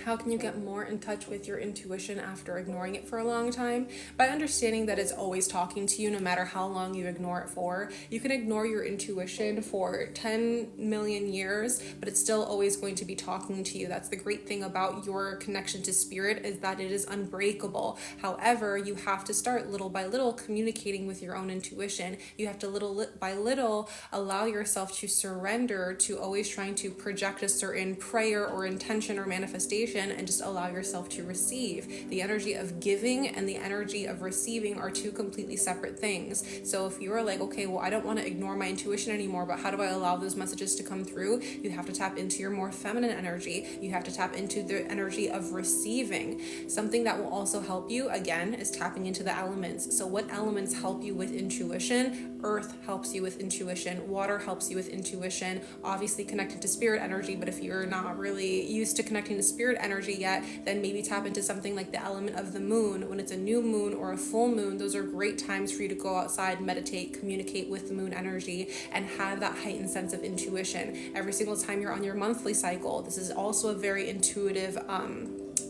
How can you get more in touch with your intuition after ignoring it for a long time? By understanding that it's always talking to you no matter how long you ignore it for. You can ignore your intuition for 10 million years, but it's still always going to be talking to you. That's the great thing about your connection to spirit, is that it is unbreakable. However, you have to start little by little communicating with your own intuition. You have to little by little allow yourself to surrender to always trying to project a certain prayer or intention or manifestation, and just allow yourself to receive. The energy of giving and the energy of receiving are two completely separate things. So if you're like, okay, well, I don't want to ignore my intuition anymore, but how do I allow those messages to come through? You have to tap into your more feminine energy. You have to tap into the energy of receiving. Something that will also help you, again, is tapping into the elements. So what elements help you with intuition? Earth helps you with intuition. Water helps you with intuition. Obviously connected to spirit energy, but if you're not really used to connecting to spirit energy yet, then maybe tap into something like the element of the moon. When it's a new moon or a full moon, those are great times for you to go outside, meditate, communicate with the moon energy, and have that heightened sense of intuition. Every single time you're on your monthly cycle, this is also a very intuitive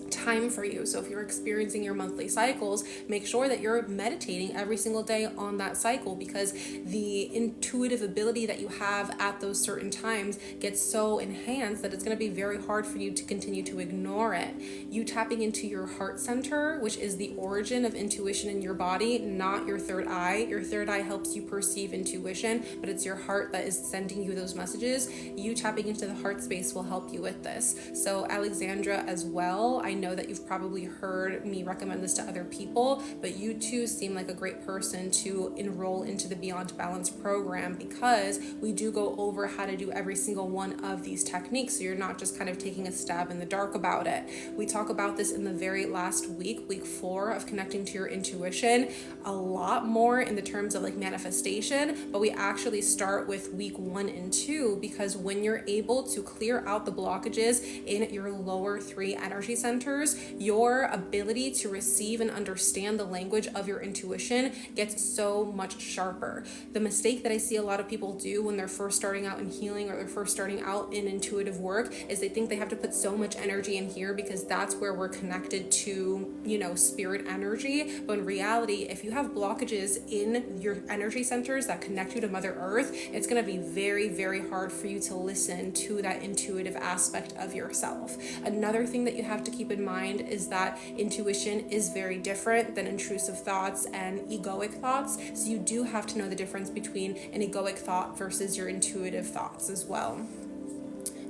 time for you. So if you're experiencing your monthly cycles, make sure that you're meditating every single day on that cycle, because the intuitive ability that you have at those certain times gets so enhanced that it's going to be very hard for you to continue to ignore it. You tapping into your heart center, which is the origin of intuition in your body, not your third eye. Your third eye helps you perceive intuition, but it's your heart that is sending you those messages. You tapping into the heart space will help you with this. So Alexandra as well, I know that you've probably heard me recommend this to other people, but you too seem like a great person to enroll into the Beyond Balance program, because we do go over how to do every single one of these techniques, so you're not just kind of taking a stab in the dark about it. We talk about this in the very last week 4 of connecting to your intuition, a lot more in the terms of like manifestation, but we actually start with week 1 and 2, because when you're able to clear out the blockages in your lower 3 energy centers, your ability to receive and understand the language of your intuition gets so much sharper. The mistake that I see a lot of people do when they're first starting out in healing, or they're first starting out in intuitive work, is they think they have to put so much energy in here because that's where we're connected to, spirit energy. But in reality, if you have blockages in your energy centers that connect you to Mother Earth, it's going to be very, very hard for you to listen to that intuitive aspect of yourself. Another thing that you have to keep in mind is that intuition is very different than intrusive thoughts and egoic thoughts. So you do have to know the difference between an egoic thought versus your intuitive thoughts as well.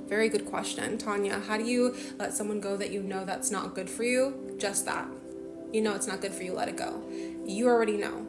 Very good question, Tanya. How do you let someone go that you know that's not good for you? Just that. You know it's not good for you, let it go. You already know.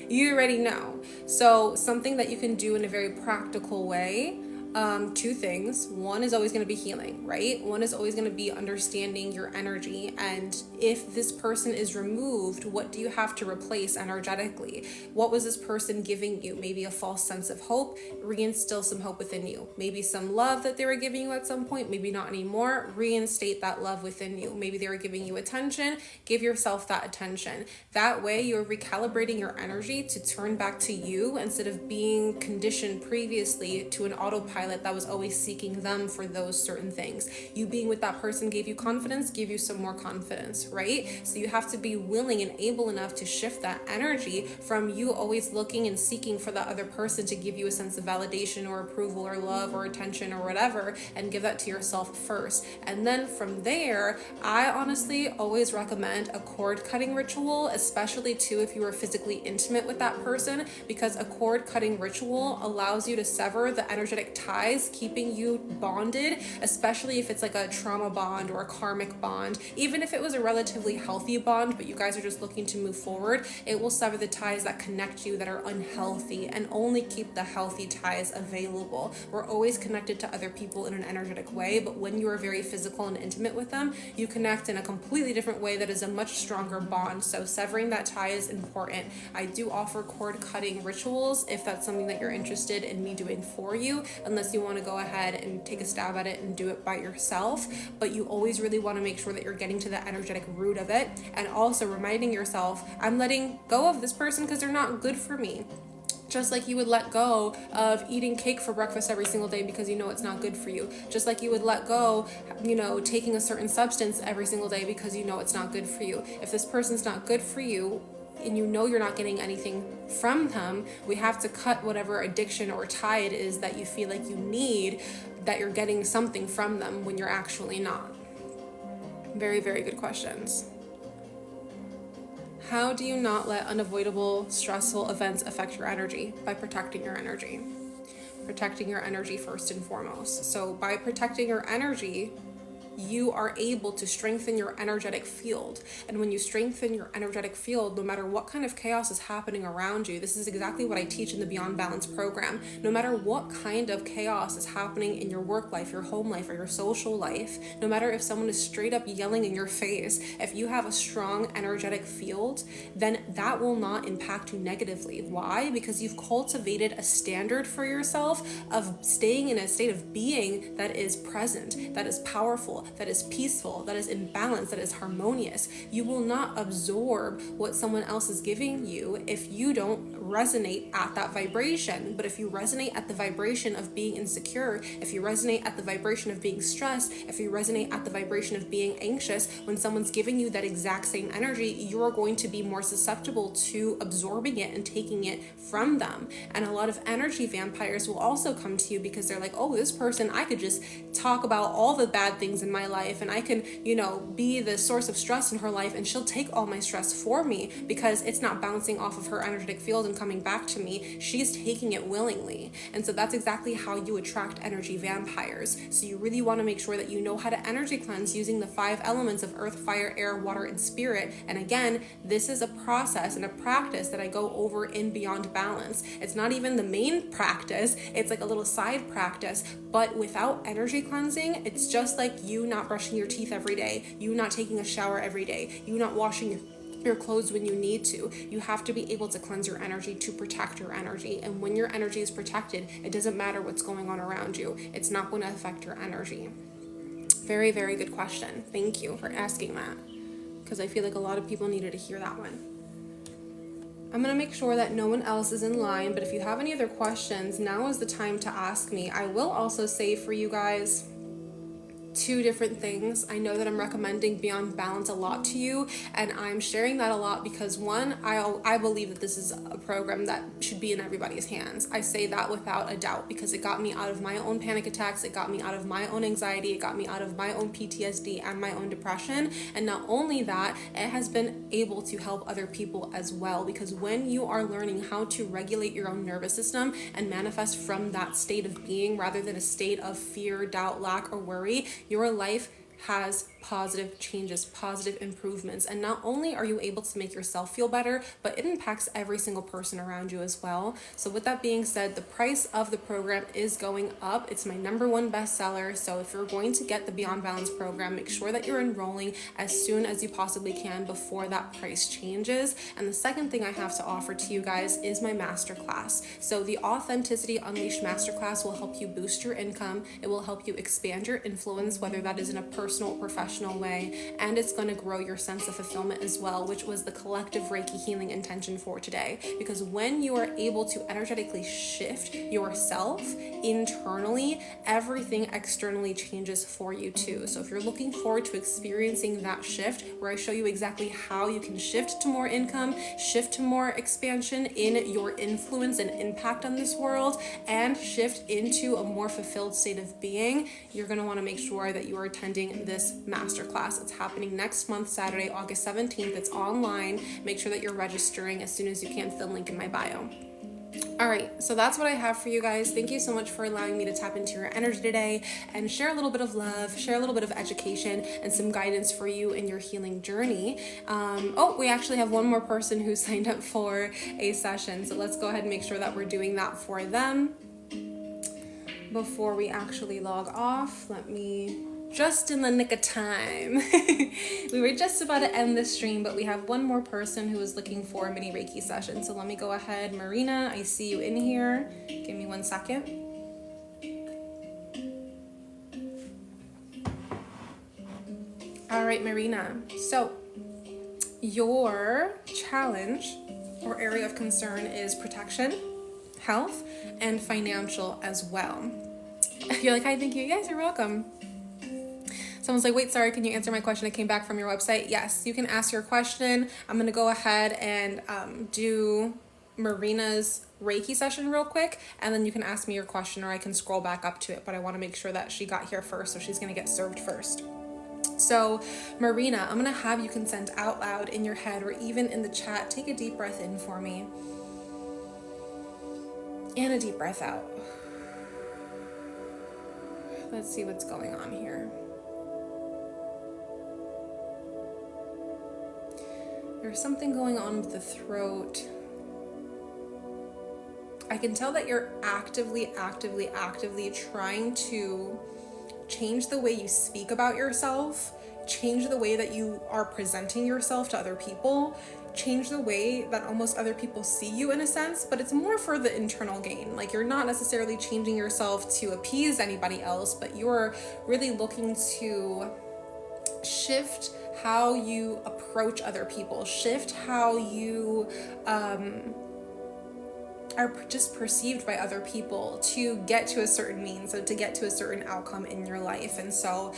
You already know. So something that you can do in a very practical way, 2 things. One is always going to be healing, right? One is always going to be understanding your energy. And if this person is removed, what do you have to replace energetically? What was this person giving you? Maybe a false sense of hope. Reinstill some hope within you. Maybe some love that they were giving you at some point, maybe not anymore. Reinstate that love within you. Maybe they were giving you attention. Give yourself that attention. That way you're recalibrating your energy to turn back to you instead of being conditioned previously to an autopilot that was always seeking them for those certain things. You being with that person gave you confidence, gave you some more confidence, right? So you have to be willing and able enough to shift that energy from you always looking and seeking for that other person to give you a sense of validation or approval or love or attention or whatever, and give that to yourself first. And then from there, I honestly always recommend a cord cutting ritual, especially too if you are physically intimate with that person, because a cord cutting ritual allows you to sever the energetic ties keeping you bonded, especially if it's like a trauma bond or a karmic bond. Even if it was a relatively healthy bond, but you guys are just looking to move forward, it will sever the ties that connect you that are unhealthy and only keep the healthy ties available. We're always connected to other people in an energetic way, but when you are very physical and intimate with them, you connect in a completely different way that is a much stronger bond. So severing that tie is important. I do offer cord cutting rituals if that's something that you're interested in me doing for you, unless you want to go ahead and take a stab at it and do it by yourself. But you always really want to make sure that you're getting to the energetic root of it, and also reminding yourself, I'm letting go of this person because they're not good for me. Just like you would let go of eating cake for breakfast every single day because you know it's not good for you. Just like you would let go, taking a certain substance every single day because you know it's not good for you. If this person's not good for you, and you know you're not getting anything from them, we have to cut whatever addiction or tie it is that you feel like you need, that you're getting something from them when you're actually not. Very, very good questions. How do you not let unavoidable stressful events affect your energy? By protecting your energy. Protecting your energy first and foremost. So by protecting your energy, you are able to strengthen your energetic field. And when you strengthen your energetic field, no matter what kind of chaos is happening around you, this is exactly what I teach in the Beyond Balance program. No matter what kind of chaos is happening in your work life, your home life, or your social life, no matter if someone is straight up yelling in your face, if you have a strong energetic field, then that will not impact you negatively. Why? Because you've cultivated a standard for yourself of staying in a state of being that is present, that is powerful, that is peaceful, that is in balance, that is harmonious. You will not absorb what someone else is giving you if you don't resonate at that vibration. But if you resonate at the vibration of being insecure, if you resonate at the vibration of being stressed, if you resonate at the vibration of being anxious, when someone's giving you that exact same energy, you are going to be more susceptible to absorbing it and taking it from them. And a lot of energy vampires will also come to you because they're like, oh, this person, I could just talk about all the bad things in my life and I can, be the source of stress in her life, and she'll take all my stress for me because it's not bouncing off of her energetic field and coming back to me, she's taking it willingly. And so that's exactly how you attract energy vampires. So you really want to make sure that you know how to energy cleanse using the 5 elements of earth, fire, air, water, and spirit. And again, this is a process and a practice that I go over in Beyond Balance. It's not even the main practice, it's like a little side practice. But without energy cleansing, it's just like you not brushing your teeth every day, you not taking a shower every day, you not washing your clothes when you need to. You have to be able to cleanse your energy to protect your energy. And when your energy is protected, it doesn't matter what's going on around you. It's not going to affect your energy. Very, very good question. Thank you for asking that, because I feel like a lot of people needed to hear that one. I'm going to make sure that no one else is in line, but if you have any other questions, now is the time to ask me. I will also say for you guys 2 different things. I know that I'm recommending Beyond Balance a lot to you, and I'm sharing that a lot because one, I believe that this is a program that should be in everybody's hands. I say that without a doubt because it got me out of my own panic attacks, it got me out of my own anxiety, it got me out of my own PTSD and my own depression. And not only that, it has been able to help other people as well, because when you are learning how to regulate your own nervous system and manifest from that state of being rather than a state of fear, doubt, lack, or worry, your life has positive changes, positive improvements. And not only are you able to make yourself feel better, but it impacts every single person around you as well. So with that being said, the price of the program is going up. It's my #1 bestseller. So if you're going to get the Beyond Balance program, make sure that you're enrolling as soon as you possibly can before that price changes. And the second thing I have to offer to you guys is my masterclass. So the Authenticity Unleashed masterclass will help you boost your income. It will help you expand your influence, whether that is in a personal or professional way, and it's going to grow your sense of fulfillment as well, which was the collective Reiki healing intention for today. Because when you are able to energetically shift yourself internally, everything externally changes for you too. So if you're looking forward to experiencing that shift, where I show you exactly how you can shift to more income, shift to more expansion in your influence and impact on this world, and shift into a more fulfilled state of being, you're going to want to make sure that you are attending this masterclass. It's happening next month, Saturday, August 17th. It's online. Make sure that you're registering as soon as you can. The link in my bio. All right, so that's what I have for you guys. Thank you so much for allowing me to tap into your energy today and share a little bit of love, share a little bit of education and some guidance for you in your healing journey. We actually have one more person who signed up for a session. So let's go ahead and make sure that we're doing that for them. Before we actually log off, let me... Just in the nick of time. We were just about to end this stream, but we have one more person who is looking for a mini Reiki session. So let me go ahead. Marina, I see you in here. Give me 1 second. All right, Marina. So your challenge or area of concern is protection, health, and financial as well. You're like, hi, thank you. Yes, you're welcome. Someone's like, wait, sorry, can you answer my question? I came back from your website. Yes, you can ask your question. I'm going to go ahead and do Marina's Reiki session real quick, and then you can ask me your question, or I can scroll back up to it, but I want to make sure that she got here first, so she's going to get served first. So Marina, I'm going to have you consent out loud in your head or even in the chat. Take a deep breath in for me. And a deep breath out. Let's see what's going on here. There's something going on with the throat. I can tell that you're actively trying to change the way you speak about yourself, change the way that you are presenting yourself to other people, change the way that almost other people see you in a sense, but it's more for the internal gain. Like, you're not necessarily changing yourself to appease anybody else, but you're really looking to shift how you approach other people, shift how you are just perceived by other people to get to a certain means, so to get to a certain outcome in your life. And so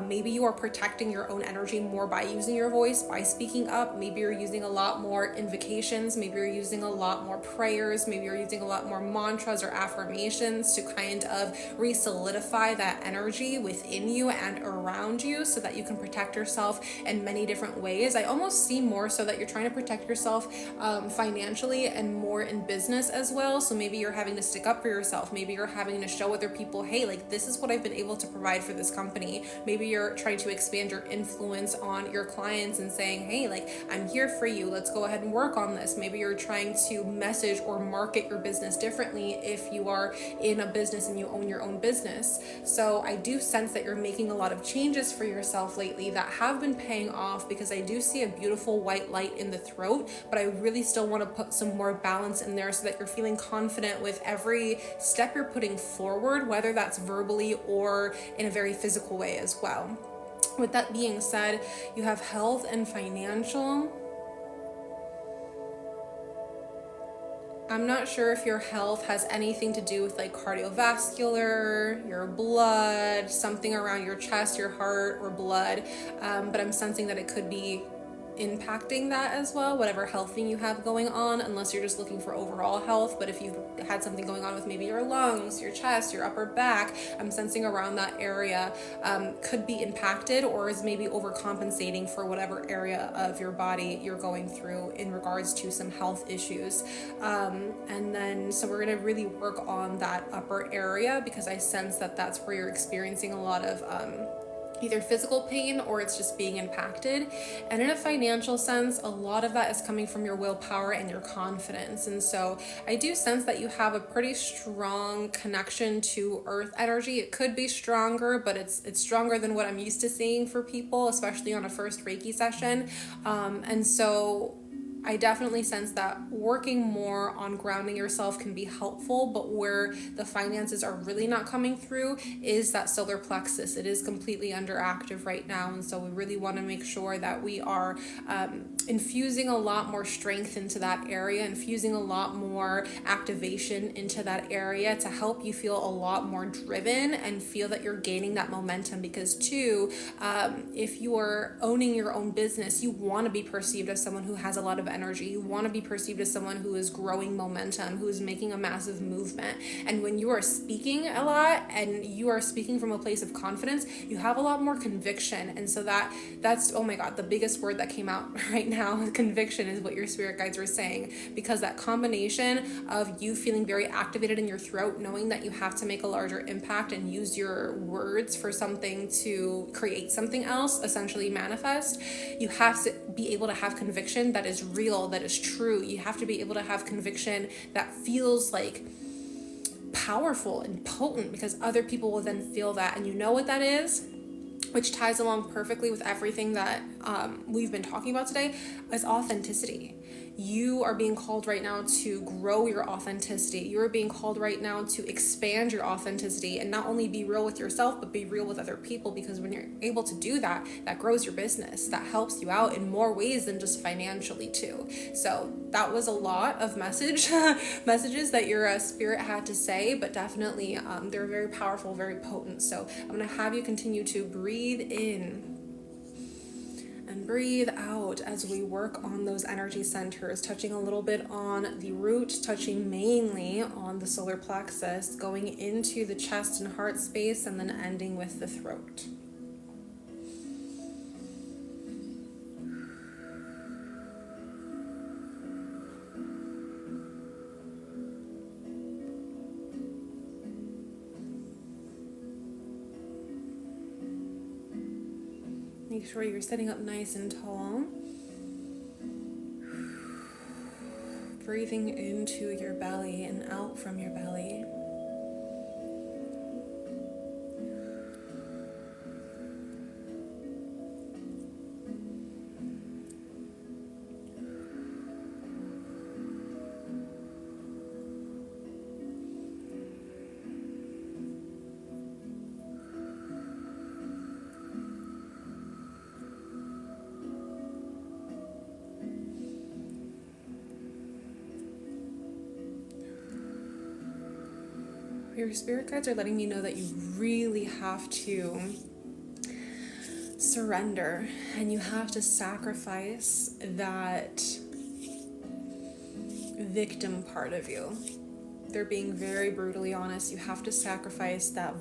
maybe you are protecting your own energy more by using your voice, by speaking up. Maybe you're using a lot more invocations, maybe you're using a lot more prayers, maybe you're using a lot more mantras or affirmations to kind of re-solidify that energy within you and around you so that you can protect yourself in many different ways. I almost see more so that you're trying to protect yourself financially and more in business as well. So maybe you're having to stick up for yourself. Maybe you're having to show other people, hey, like, this is what I've been able to provide for this company. Maybe you're trying to expand your influence on your clients and saying, hey, like, I'm here for you. Let's go ahead and work on this. Maybe you're trying to message or market your business differently if you are in a business and you own your own business. So I do sense that you're making a lot of changes for yourself lately that have been paying off, because I do see a beautiful white light in the throat, but I really still want to put some more balance in there so that you're feeling confident with every step you're putting forward, whether that's verbally or in a very physical way as well. With that being said, you have health and financial. I'm not sure if your health has anything to do with like cardiovascular, your blood, something around your chest, your heart, or blood, but I'm sensing that it could be impacting that as well, whatever health thing you have going on, unless you're just looking for overall health. But if you've had something going on with maybe your lungs, your chest, your upper back, I'm sensing around that area could be impacted, or is maybe overcompensating for whatever area of your body you're going through in regards to some health issues. And then so we're going to really work on that upper area, because I sense that that's where you're experiencing a lot of either physical pain or it's just being impacted. And in a financial sense, a lot of that is coming from your willpower and your confidence. And so I do sense that you have a pretty strong connection to earth energy. It could be stronger, but it's stronger than what I'm used to seeing for people, especially on a first Reiki session. And so I definitely sense that working more on grounding yourself can be helpful, but where the finances are really not coming through is that solar plexus. It is completely underactive right now, and so we really want to make sure that we are infusing a lot more strength into that area, infusing a lot more activation into that area to help you feel a lot more driven and feel that you're gaining that momentum. Because too, if you are owning your own business, you want to be perceived as someone who has a lot of energy. You want to be perceived as someone who is growing momentum, who is making a massive movement. And when you are speaking a lot and you are speaking from a place of confidence, you have a lot more conviction. And so that's, oh my God, the biggest word that came out right now, conviction, is what your spirit guides were saying, because that combination of you feeling very activated in your throat, knowing that you have to make a larger impact and use your words for something to create something else, essentially manifest, you have to be able to have conviction that is real, that is true. You have to be able to have conviction that feels like powerful and potent, because other people will then feel that. And you know what that is, which ties along perfectly with everything that we've been talking about today, is authenticity. You are being called right now to grow your authenticity. You are being called right now to expand your authenticity and not only be real with yourself, but be real with other people, because when you're able to do that, that grows your business. That helps you out in more ways than just financially too. So that was a lot of messages that your spirit had to say, but definitely they're very powerful, very potent. So I'm going to have you continue to breathe in and breathe out as we work on those energy centers, touching a little bit on the root, touching mainly on the solar plexus, going into the chest and heart space, and then ending with the throat. Make sure you're sitting up nice and tall. Breathing into your belly and out from your belly. your spirit guides are letting me know that you really have to surrender, and you have to sacrifice that victim part of you. They're being very brutally honest. You have to sacrifice that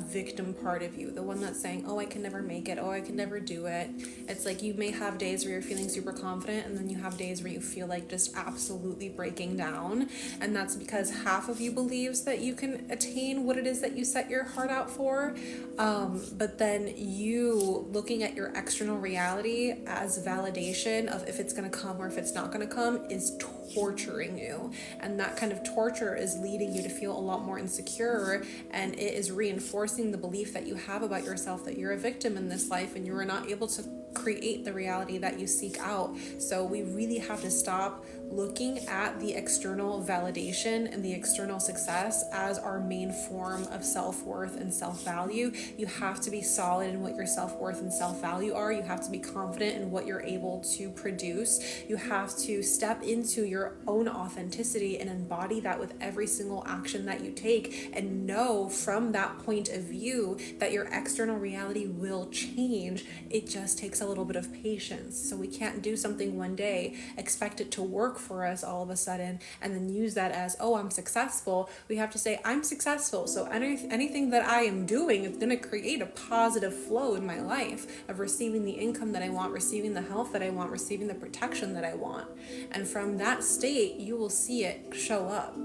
victim part of you, the one that's saying, oh, I can never make it, oh, I can never do it. It's like you may have days where you're feeling super confident, and then you have days where you feel like just absolutely breaking down, and that's because half of you believes that you can attain what it is that you set your heart out for, but then you looking at your external reality as validation of if it's going to come or if it's not going to come is torturing you, and that kind of torture is leading you to feel a lot more insecure, and it is reinforcing the belief that you have about yourself that you're a victim in this life and you are not able to create the reality that you seek out. So we really have to stop looking at the external validation and the external success as our main form of self-worth and self-value. You have to be solid in what your self-worth and self-value are. You have to be confident in what you're able to produce. You have to step into your own authenticity and embody that with every single action that you take, and know from that point of view that your external reality will change. It just takes a little bit of patience. So we can't do something one day, expect it to work for us all of a sudden, and then use that as, oh, I'm successful. We have to say, I'm successful, so anything that I am doing is going to create a positive flow in my life of receiving the income that I want, receiving the health that I want, receiving the protection that I want. And from that state, you will see it show up.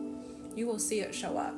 You will see it show up.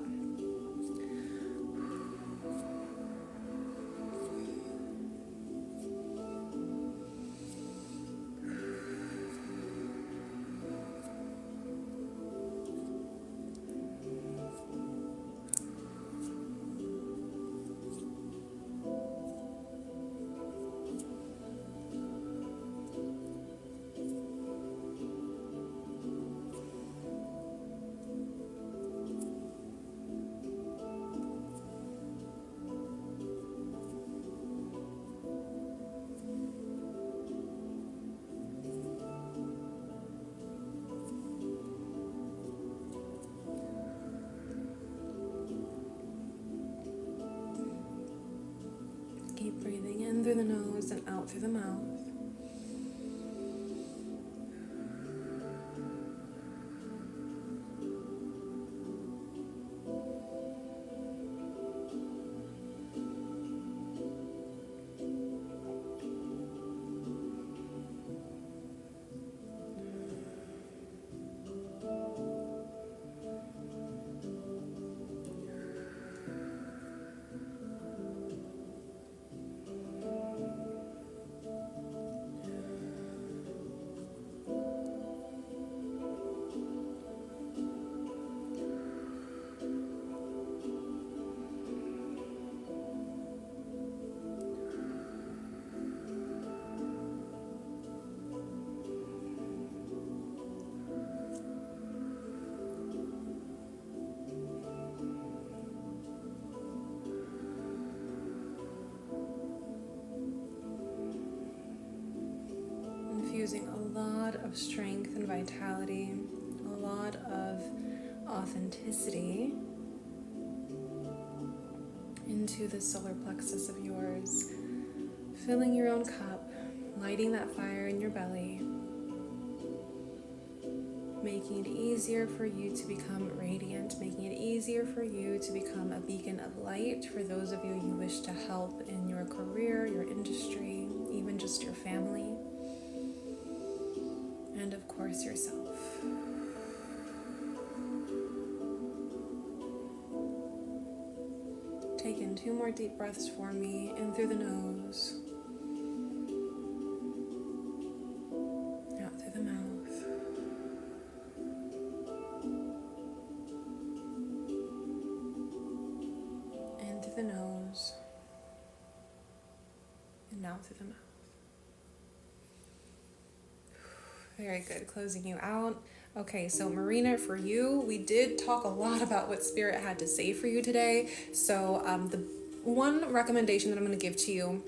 Keep breathing in through the nose and out through the mouth. Infusing a lot of strength and vitality, a lot of authenticity into the solar plexus of yours, filling your own cup, lighting that fire in your belly, making it easier for you to become radiant, making it easier for you to become a beacon of light for those of you you wish to help in your career, your industry, even just your family, and of course yourself. Take in 2 more deep breaths for me, in through the nose, out through the mouth. In through the nose, and out through the mouth. Very good. Closing you out. Okay, so Marina, for you, we did talk a lot about what Spirit had to say for you today. So the one recommendation that I'm going to give to you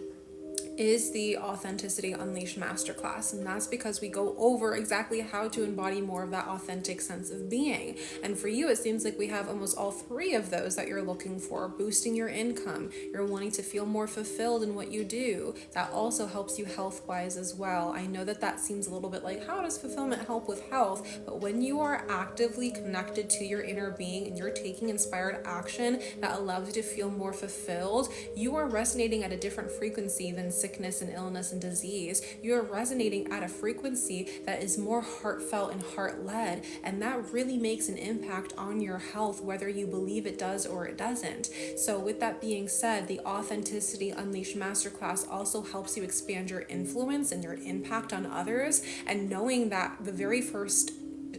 is the Authenticity Unleashed Masterclass. And that's because we go over exactly how to embody more of that authentic sense of being. And for you, it seems like we have almost all three of those that you're looking for. Boosting your income, you're wanting to feel more fulfilled in what you do. That also helps you health-wise as well. I know that seems a little bit like, how does fulfillment help with health? But when you are actively connected to your inner being and you're taking inspired action that allows you to feel more fulfilled, you are resonating at a different frequency than sickness and illness and disease. You are resonating at a frequency that is more heartfelt and heart-led, and that really makes an impact on your health, whether you believe it does or it doesn't. So with that being said, the Authenticity Unleashed Masterclass also helps you expand your influence and your impact on others, and knowing that the very first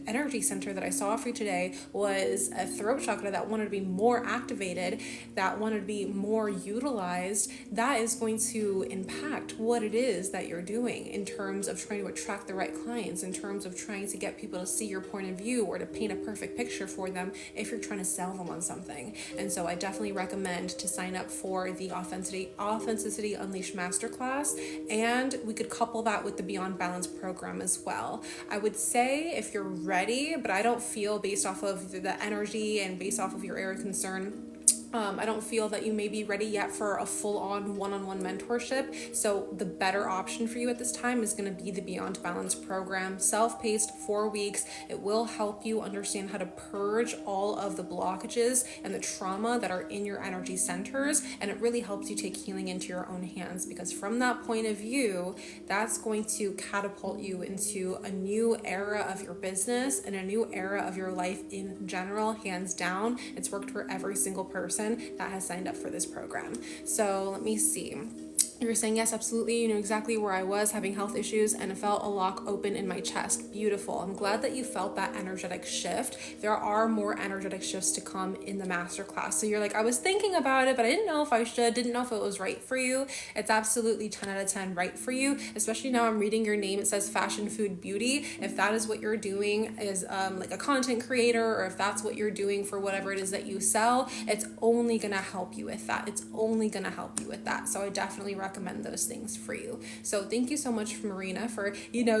energy center that I saw for you today was a throat chakra that wanted to be more activated, that wanted to be more utilized, that is going to impact what it is that you're doing in terms of trying to attract the right clients, in terms of trying to get people to see your point of view or to paint a perfect picture for them if you're trying to sell them on something. And so I definitely recommend to sign up for the Authenticity Unleashed Masterclass, and we could couple that with the Beyond Balance program as well. I would say if you're ready, but I don't feel, based off of the energy and based off of your area of concern, I don't feel that you may be ready yet for a full-on one-on-one mentorship. So the better option for you at this time is going to be the Beyond Balance program, self-paced, 4 weeks. It will help you understand how to purge all of the blockages and the trauma that are in your energy centers. And it really helps you take healing into your own hands, because from that point of view, that's going to catapult you into a new era of your business and a new era of your life in general, hands down. It's worked for every single person that has signed up for this program. So let me see. You were saying, yes, absolutely. You know exactly where I was having health issues, and it felt a lock open in my chest. Beautiful. I'm glad that you felt that energetic shift. There are more energetic shifts to come in the masterclass. So you're like, I was thinking about it, but I didn't know if I should, didn't know if it was right for you. It's absolutely 10 out of 10 right for you, especially now I'm reading your name. It says fashion, food, beauty. If that is what you're doing as like a content creator, or if that's what you're doing for whatever it is that you sell, it's only going to help you with that. It's only going to help you with that. So I definitely recommend those things for you. So thank you so much, Marina, for,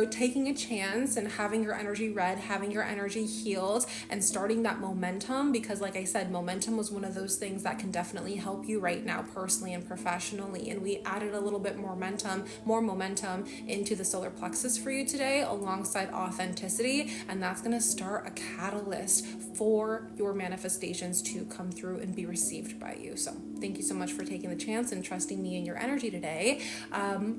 taking a chance and having your energy read, having your energy healed, and starting that momentum, because like I said, momentum was one of those things that can definitely help you right now, personally and professionally. And we added a little bit more momentum into the solar plexus for you today, alongside authenticity. And that's going to start a catalyst for your manifestations to come through and be received by you. So thank you so much for taking the chance and trusting me and your energy today.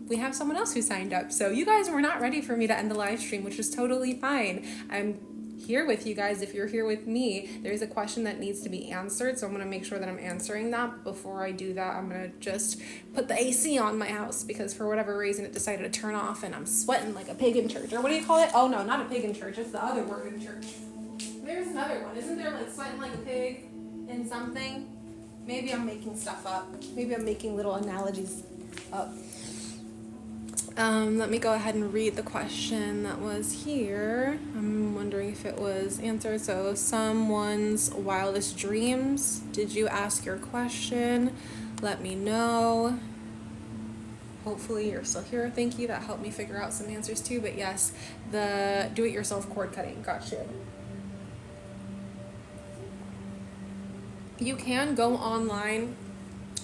We have someone else who signed up. So you guys were not ready for me to end the live stream, which is totally fine. I'm here with you guys. If you're here with me, there's a question that needs to be answered. So I'm going to make sure that I'm answering that. Before I do that, I'm going to just put the AC on my house, because for whatever reason it decided to turn off and I'm sweating like a pig in church. Or what do you call it? Oh no, not a pig in church. It's the other word in church. There's another one. Isn't there like sweating like a pig in something? Maybe I'm making stuff up. Maybe I'm making little analogies up. Let me go ahead and read the question that was here. I'm wondering if it was answered. So, someone's wildest dreams. Did you ask your question? Let me know. Hopefully you're still here. Thank you. That helped me figure out some answers too. But yes, the do-it-yourself cord cutting. Gotcha. You can go online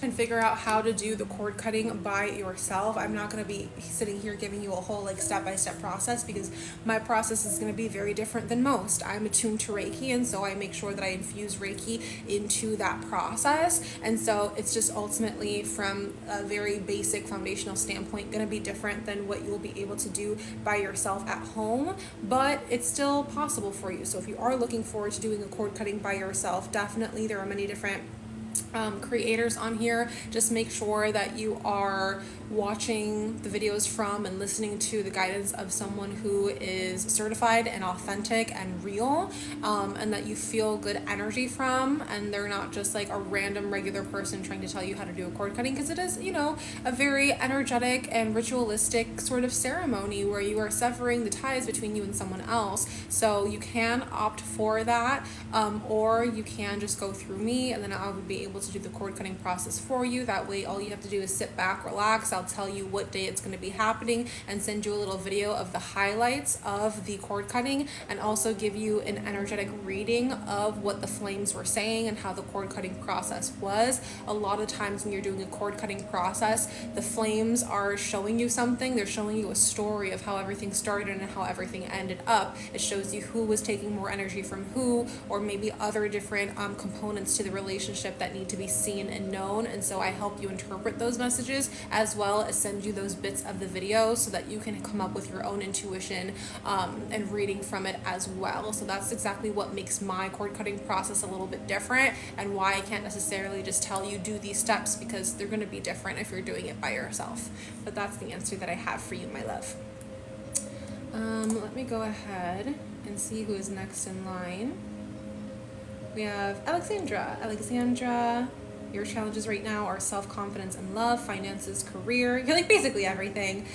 and figure out how to do the cord cutting by yourself. I'm not going to be sitting here giving you a whole step-by-step process, because my process is going to be very different than most. I'm attuned to Reiki, and so I make sure that I infuse Reiki into that process. And so it's just ultimately, from a very basic foundational standpoint, going to be different than what you'll be able to do by yourself at home, but it's still possible for you. So if you are looking forward to doing a cord cutting by yourself, definitely there are many different creators on here. Just make sure that you are watching the videos from and listening to the guidance of someone who is certified and authentic and real, and that you feel good energy from, and they're not just like a random regular person trying to tell you how to do a cord cutting, because it is, a very energetic and ritualistic sort of ceremony where you are severing the ties between you and someone else. So you can opt for that, or you can just go through me, and then I would be able to do the cord cutting process for you. That way all you have to do is sit back, relax. I'll tell you what day it's going to be happening and send you a little video of the highlights of the cord cutting, and also give you an energetic reading of what the flames were saying and how the cord cutting process was. A lot of times when you're doing a cord cutting process, the flames are showing you something. They're showing you a story of how everything started and how everything ended up. It shows you who was taking more energy from who, or maybe other different components to the relationship that need to be seen and known. And so I help you interpret those messages, as well as send you those bits of the video so that you can come up with your own intuition and reading from it as well. So that's exactly what makes my cord cutting process a little bit different, and why I can't necessarily just tell you do these steps, because they're going to be different if you're doing it by yourself. But that's the answer that I have for you, my love. Let me go ahead and see who is next in line. We have Alexandra. Alexandra, your challenges right now are self-confidence and love, finances, career. You're like basically everything.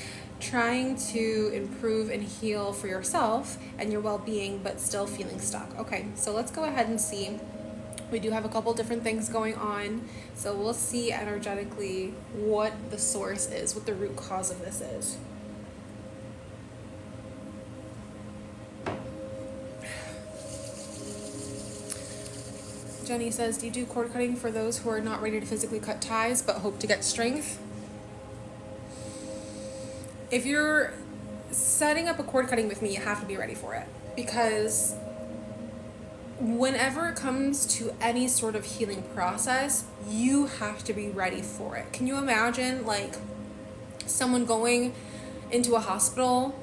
Trying to improve and heal for yourself and your well-being, but still feeling stuck. Okay, so let's go ahead and see. We do have a couple different things going on. So we'll see energetically what the source is, what the root cause of this is. Jenny says, do you do cord cutting for those who are not ready to physically cut ties but hope to get strength? If you're setting up a cord cutting with me, you have to be ready for it, because whenever it comes to any sort of healing process, you have to be ready for it. Can you imagine like someone going into a hospital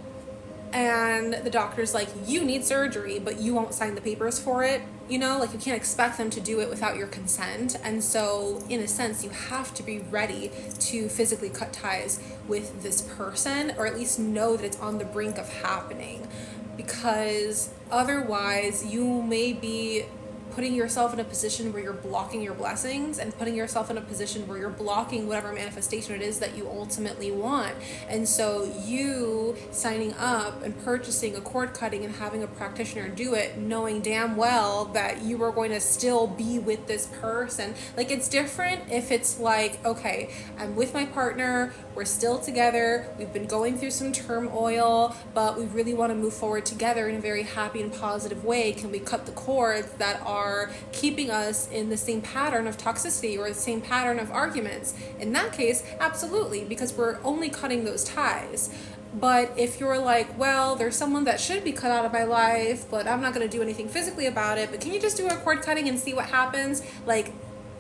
and the doctor's like, you need surgery, but you won't sign the papers for it? You know, like you can't expect them to do it without your consent. And so in a sense, you have to be ready to physically cut ties with this person, or at least know that it's on the brink of happening, because otherwise you may be putting yourself in a position where you're blocking your blessings, and putting yourself in a position where you're blocking whatever manifestation it is that you ultimately want. And so you signing up and purchasing a cord cutting and having a practitioner do it, knowing damn well that you are going to still be with this person. Like, it's different if it's like, okay, I'm with my partner, we're still together, we've been going through some turmoil, but we really want to move forward together in a very happy and positive way. Can we cut the cords that are keeping us in the same pattern of toxicity or the same pattern of arguments? In that case, absolutely, because we're only cutting those ties. But if you're like, well, there's someone that should be cut out of my life, but I'm not going to do anything physically about it, but can you just do a cord cutting and see what happens? Like,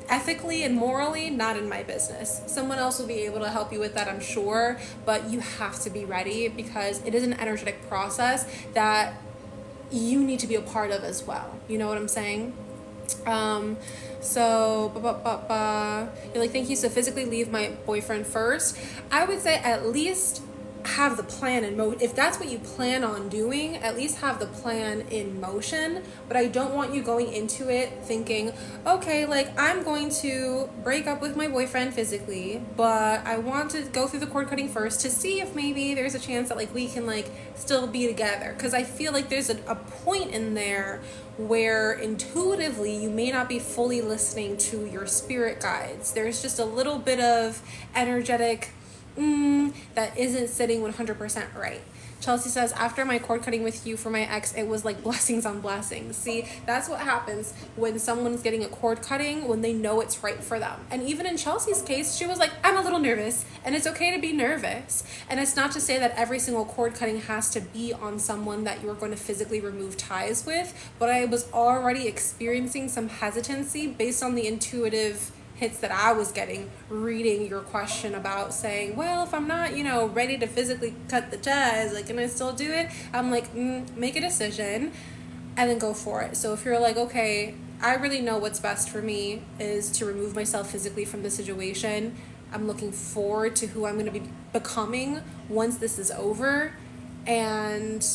ethically and morally, not in my business. Someone else will be able to help you with that, I'm sure, but you have to be ready, because it is an energetic process that you need to be a part of as well. You know what I'm saying? So you're like, thank you. So physically leave my boyfriend first. I would say at least have the plan in motion. If that's what you plan on doing, at least have the plan in motion. But I don't want you going into it thinking, okay, like I'm going to break up with my boyfriend physically, but I want to go through the cord cutting first to see if maybe there's a chance that like we can like still be together. Because I feel like there's a point in there where intuitively you may not be fully listening to your spirit guides. There's just a little bit of energetic that isn't sitting 100% right. Chelsea says, after my cord cutting with you for my ex, it was like blessings on blessings. See, that's what happens when someone's getting a cord cutting, when they know it's right for them. And even in Chelsea's case, she was like, I'm a little nervous, and it's okay to be nervous. And it's not to say that every single cord cutting has to be on someone that you're going to physically remove ties with, but I was already experiencing some hesitancy based on the intuitive hits that I was getting reading your question about saying, well, if I'm not, ready to physically cut the ties, like, can I still do it? I'm like, make a decision and then go for it. So if you're like, okay, I really know what's best for me is to remove myself physically from the situation. I'm looking forward to who I'm going to be becoming once this is over, and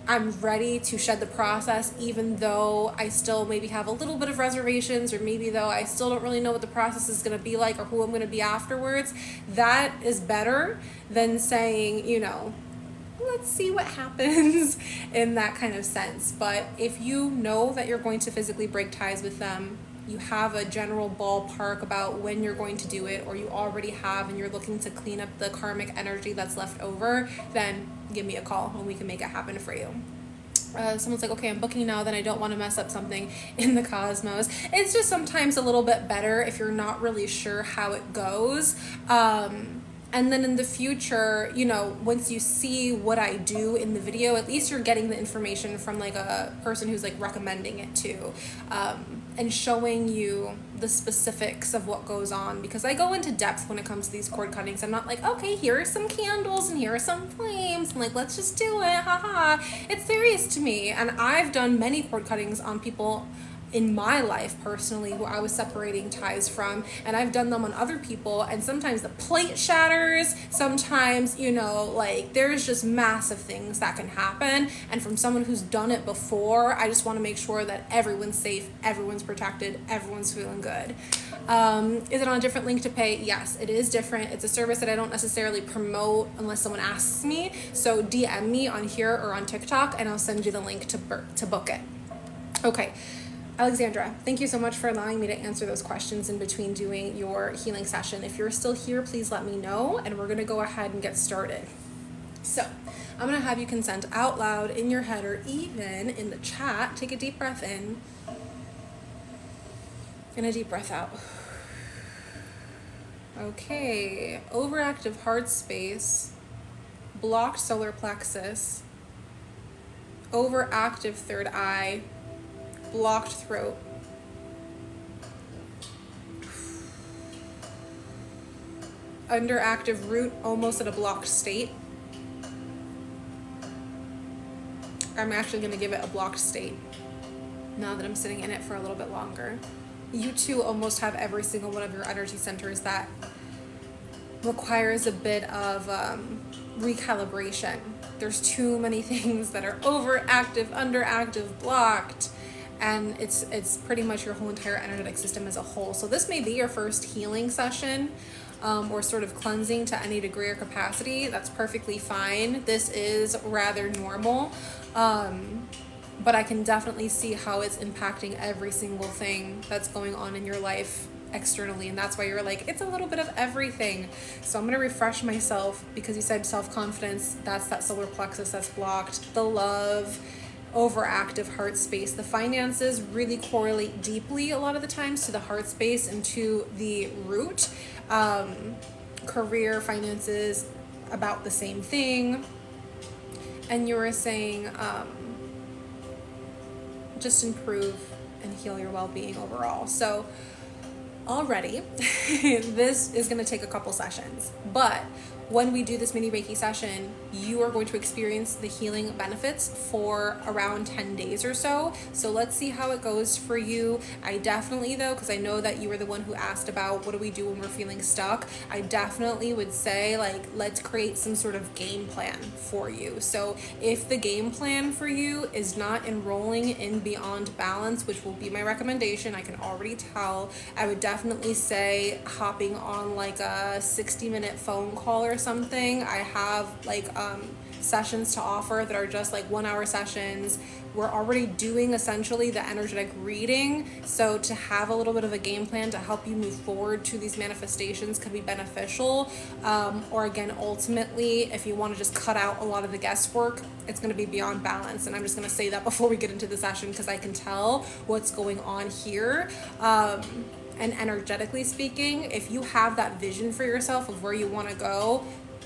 I'm ready to shed the process, even though I still maybe have a little bit of reservations, or maybe though I still don't really know what the process is going to be like or who I'm going to be afterwards. That is better than saying, let's see what happens in that kind of sense. But if you know that you're going to physically break ties with them, you have a general ballpark about when you're going to do it, or you already have and you're looking to clean up the karmic energy that's left over, then give me a call and we can make it happen for you. Someone's like, okay, I'm booking now, then I don't want to mess up something in the cosmos. It's just sometimes a little bit better if you're not really sure how it goes. And then in the future, you know, once you see what I do in the video, at least you're getting the information from like a person who's like recommending it to, and showing you the specifics of what goes on, because I go into depth when it comes to these cord cuttings. I'm not like, okay, here are some candles and here are some flames and like, let's just do it, haha. It's serious to me. And I've done many cord cuttings on people in my life personally who I was separating ties from, and I've done them on other people, and sometimes the plate shatters, sometimes, you know, like there's just massive things that can happen. And from someone who's done it before, I just want to make sure that everyone's safe, everyone's protected, everyone's feeling good. Is it on a different link to pay? Yes, it is different. It's a service that I don't necessarily promote unless someone asks me, so DM me on here or on TikTok and I'll send you the link to book it. Okay, Alexandra, thank you so much for allowing me to answer those questions in between doing your healing session. If you're still here, please let me know, and we're going to go ahead and get started. So I'm going to have you consent out loud in your head or even in the chat. Take a deep breath in and a deep breath out. Okay, overactive heart space, blocked solar plexus, overactive third eye, blocked throat, underactive root, almost at a blocked state. I'm actually going to give it a blocked state now that I'm sitting in it for a little bit longer. You too almost have every single one of your energy centers that requires a bit of recalibration. There's too many things that are overactive, underactive, blocked. And it's pretty much your whole entire energetic system as a whole. So this may be your first healing session, or sort of cleansing to any degree or capacity. That's perfectly fine. This is rather normal, but I can definitely see how it's impacting every single thing that's going on in your life externally, and that's why you're like, it's a little bit of everything. So I'm going to refresh myself, because you said self-confidence, that's that solar plexus that's blocked, the love, overactive heart space. The finances really correlate deeply a lot of the times to the heart space and to the root. Career, finances, about the same thing. And you were saying just improve and heal your well-being overall. So already this is going to take a couple sessions, but when we do this mini Reiki session, you are going to experience the healing benefits for around 10 days or so. So let's see how it goes for you. I definitely, though, because I know that you were the one who asked about what do we do when we're feeling stuck, I definitely would say, like, let's create some sort of game plan for you. So if the game plan for you is not enrolling in Beyond Balance, which will be my recommendation, I can already tell, I would definitely say hopping on like a 60-minute phone call or something. I have like sessions to offer that are just like 1 hour sessions. We're already doing essentially the energetic reading, so to have a little bit of a game plan to help you move forward to these manifestations could be beneficial. Or again, ultimately, if you want to just cut out a lot of the guesswork, it's going to be Beyond Balance. And I'm just going to say that before we get into the session, because I can tell what's going on here. And energetically speaking, if you have that vision for yourself of where you want to go,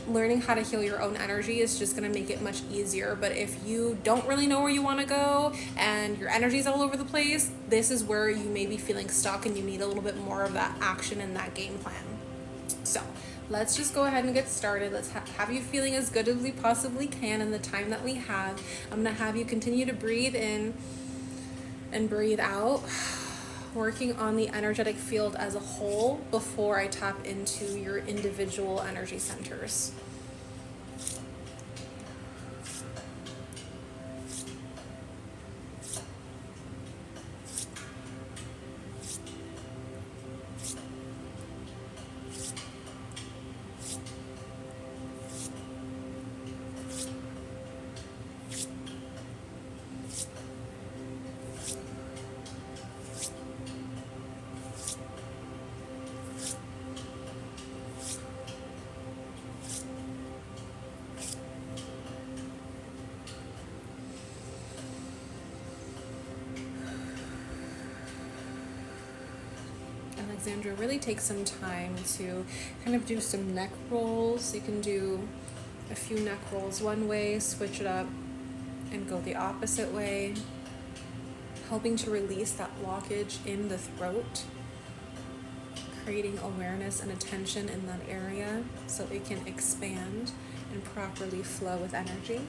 learning how to heal your own energy is just going to make it much easier. But if you don't really know where you want to go and your energy is all over the place, this is where you may be feeling stuck and you need a little bit more of that action and that game plan. So let's just go ahead and get started. Let's have you feeling as good as we possibly can in the time that we have. I'm going to have you continue to breathe in and breathe out, working on the energetic field as a whole before I tap into your individual energy centers. Alexandra, really take some time to kind of do some neck rolls. You can do a few neck rolls one way, switch it up, and go the opposite way, helping to release that blockage in the throat, creating awareness and attention in that area so it can expand and properly flow with energy.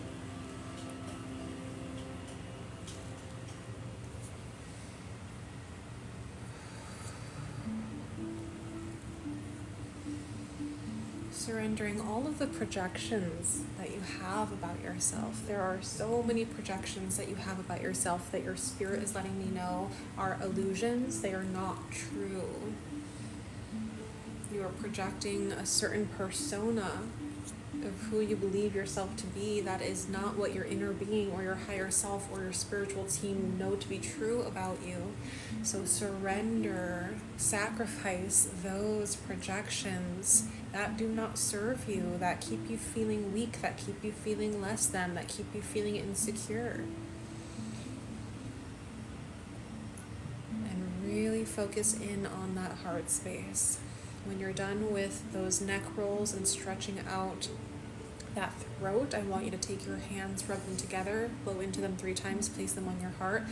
Surrendering all of the projections that you have about yourself. There are so many projections that you have about yourself that your spirit is letting me know are illusions. They are not true. You are projecting a certain persona of who you believe yourself to be that is not what your inner being or your higher self or your spiritual team know to be true about you. So surrender, sacrifice those projections that do not serve you, that keep you feeling weak, that keep you feeling less than, that keep you feeling insecure. And really focus in on that heart space. When you're done with those neck rolls and stretching out that throat, I want you to take your hands, rub them together, blow into them 3 times, place them on your heart,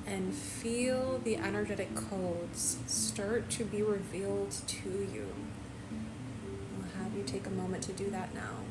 and feel the energetic codes start to be revealed to you. I'll have you take a moment to do that now.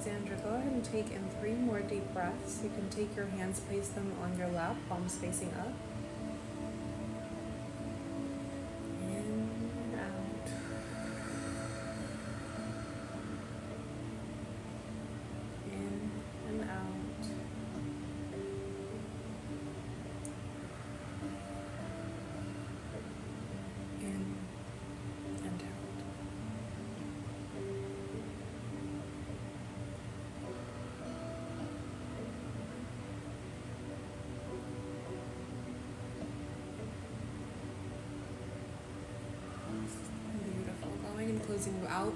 Alexandra, go ahead and take in 3 more deep breaths. You can take your hands, place them on your lap, palms facing up. In and out. In and out. In and out. Beautiful. Going and closing you out.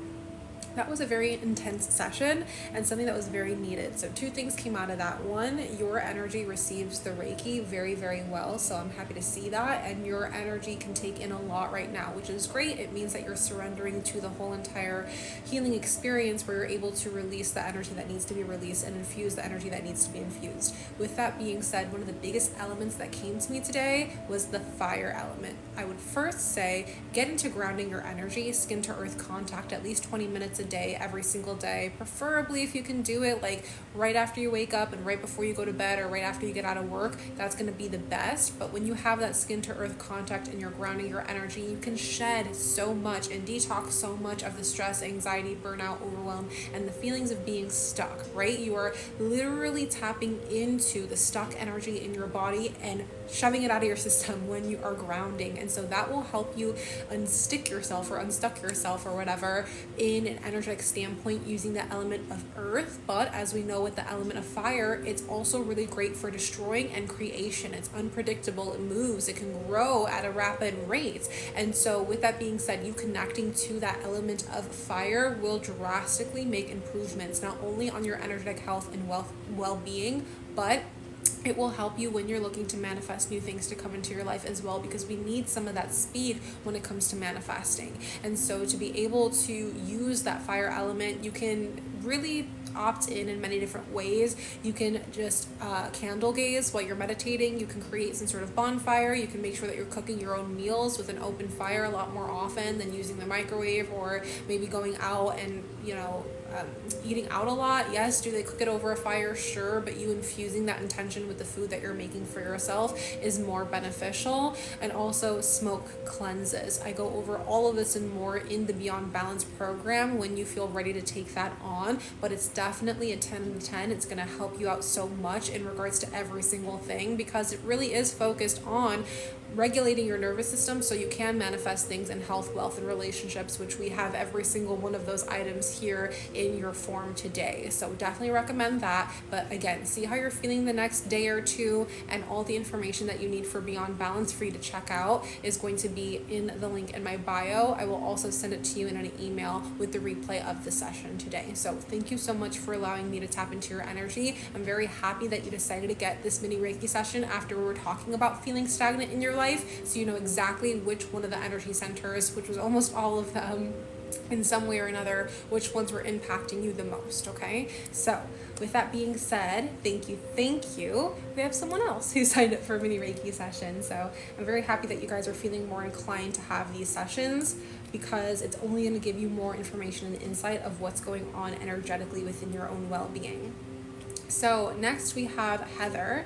That was a very intense session and something that was very needed. So 2 things came out of that. 1, your energy receives the Reiki very, very well. So I'm happy to see that. And your energy can take in a lot right now, which is great. It means that you're surrendering to the whole entire healing experience where you're able to release the energy that needs to be released and infuse the energy that needs to be infused. With that being said, one of the biggest elements that came to me today was the fire element. I would first say get into grounding your energy, skin to earth contact at least 20 minutes a day, every single day. Preferably if you can do it like right after you wake up and right before you go to bed or right after you get out of work, that's going to be the best. But when you have that skin to earth contact and you're grounding your energy, you can shed so much and detox so much of the stress, anxiety, burnout, overwhelm, and the feelings of being stuck, right? You are literally tapping into the stuck energy in your body and shoving it out of your system when you are grounding. And so that will help you unstick yourself or unstuck yourself or whatever in an energetic standpoint using the element of earth. But as we know with the element of fire, it's also really great for destroying and creation. It's unpredictable, it moves, it can grow at a rapid rate. And so with that being said, you connecting to that element of fire will drastically make improvements, not only on your energetic health and well-being, but it will help you when you're looking to manifest new things to come into your life as well, because we need some of that speed when it comes to manifesting. And so to be able to use that fire element, you can really opt in many different ways. You can just candle gaze while you're meditating. You can create some sort of bonfire. You can make sure that you're cooking your own meals with an open fire a lot more often than using the microwave, or maybe going out and eating out a lot. Yes, do they cook it over a fire? Sure, but you infusing that intention with the food that you're making for yourself is more beneficial. And also smoke cleanses. I go over all of this and more in the Beyond Balance program when you feel ready to take that on, but it's definitely a 10 out of 10. It's going to help you out so much in regards to every single thing, because it really is focused on regulating your nervous system so you can manifest things in health, wealth, and relationships, which we have every single one of those items here in your form today. So definitely recommend that. But again, see how you're feeling the next day or two, and all the information that you need for Beyond Balance for you to check out is going to be in the link in my bio. I will also send it to you in an email with the replay of the session today. So thank you so much for allowing me to tap into your energy. I'm very happy that you decided to get this mini Reiki session after we were talking about feeling stagnant in your life, so you know exactly which one of the energy centers, which was almost all of them in some way or another, which ones were impacting you the most. Okay, so with that being said, thank you. We have someone else who signed up for a mini Reiki session, so I'm very happy that you guys are feeling more inclined to have these sessions, because it's only going to give you more information and insight of what's going on energetically within your own well-being. So next we have Heather.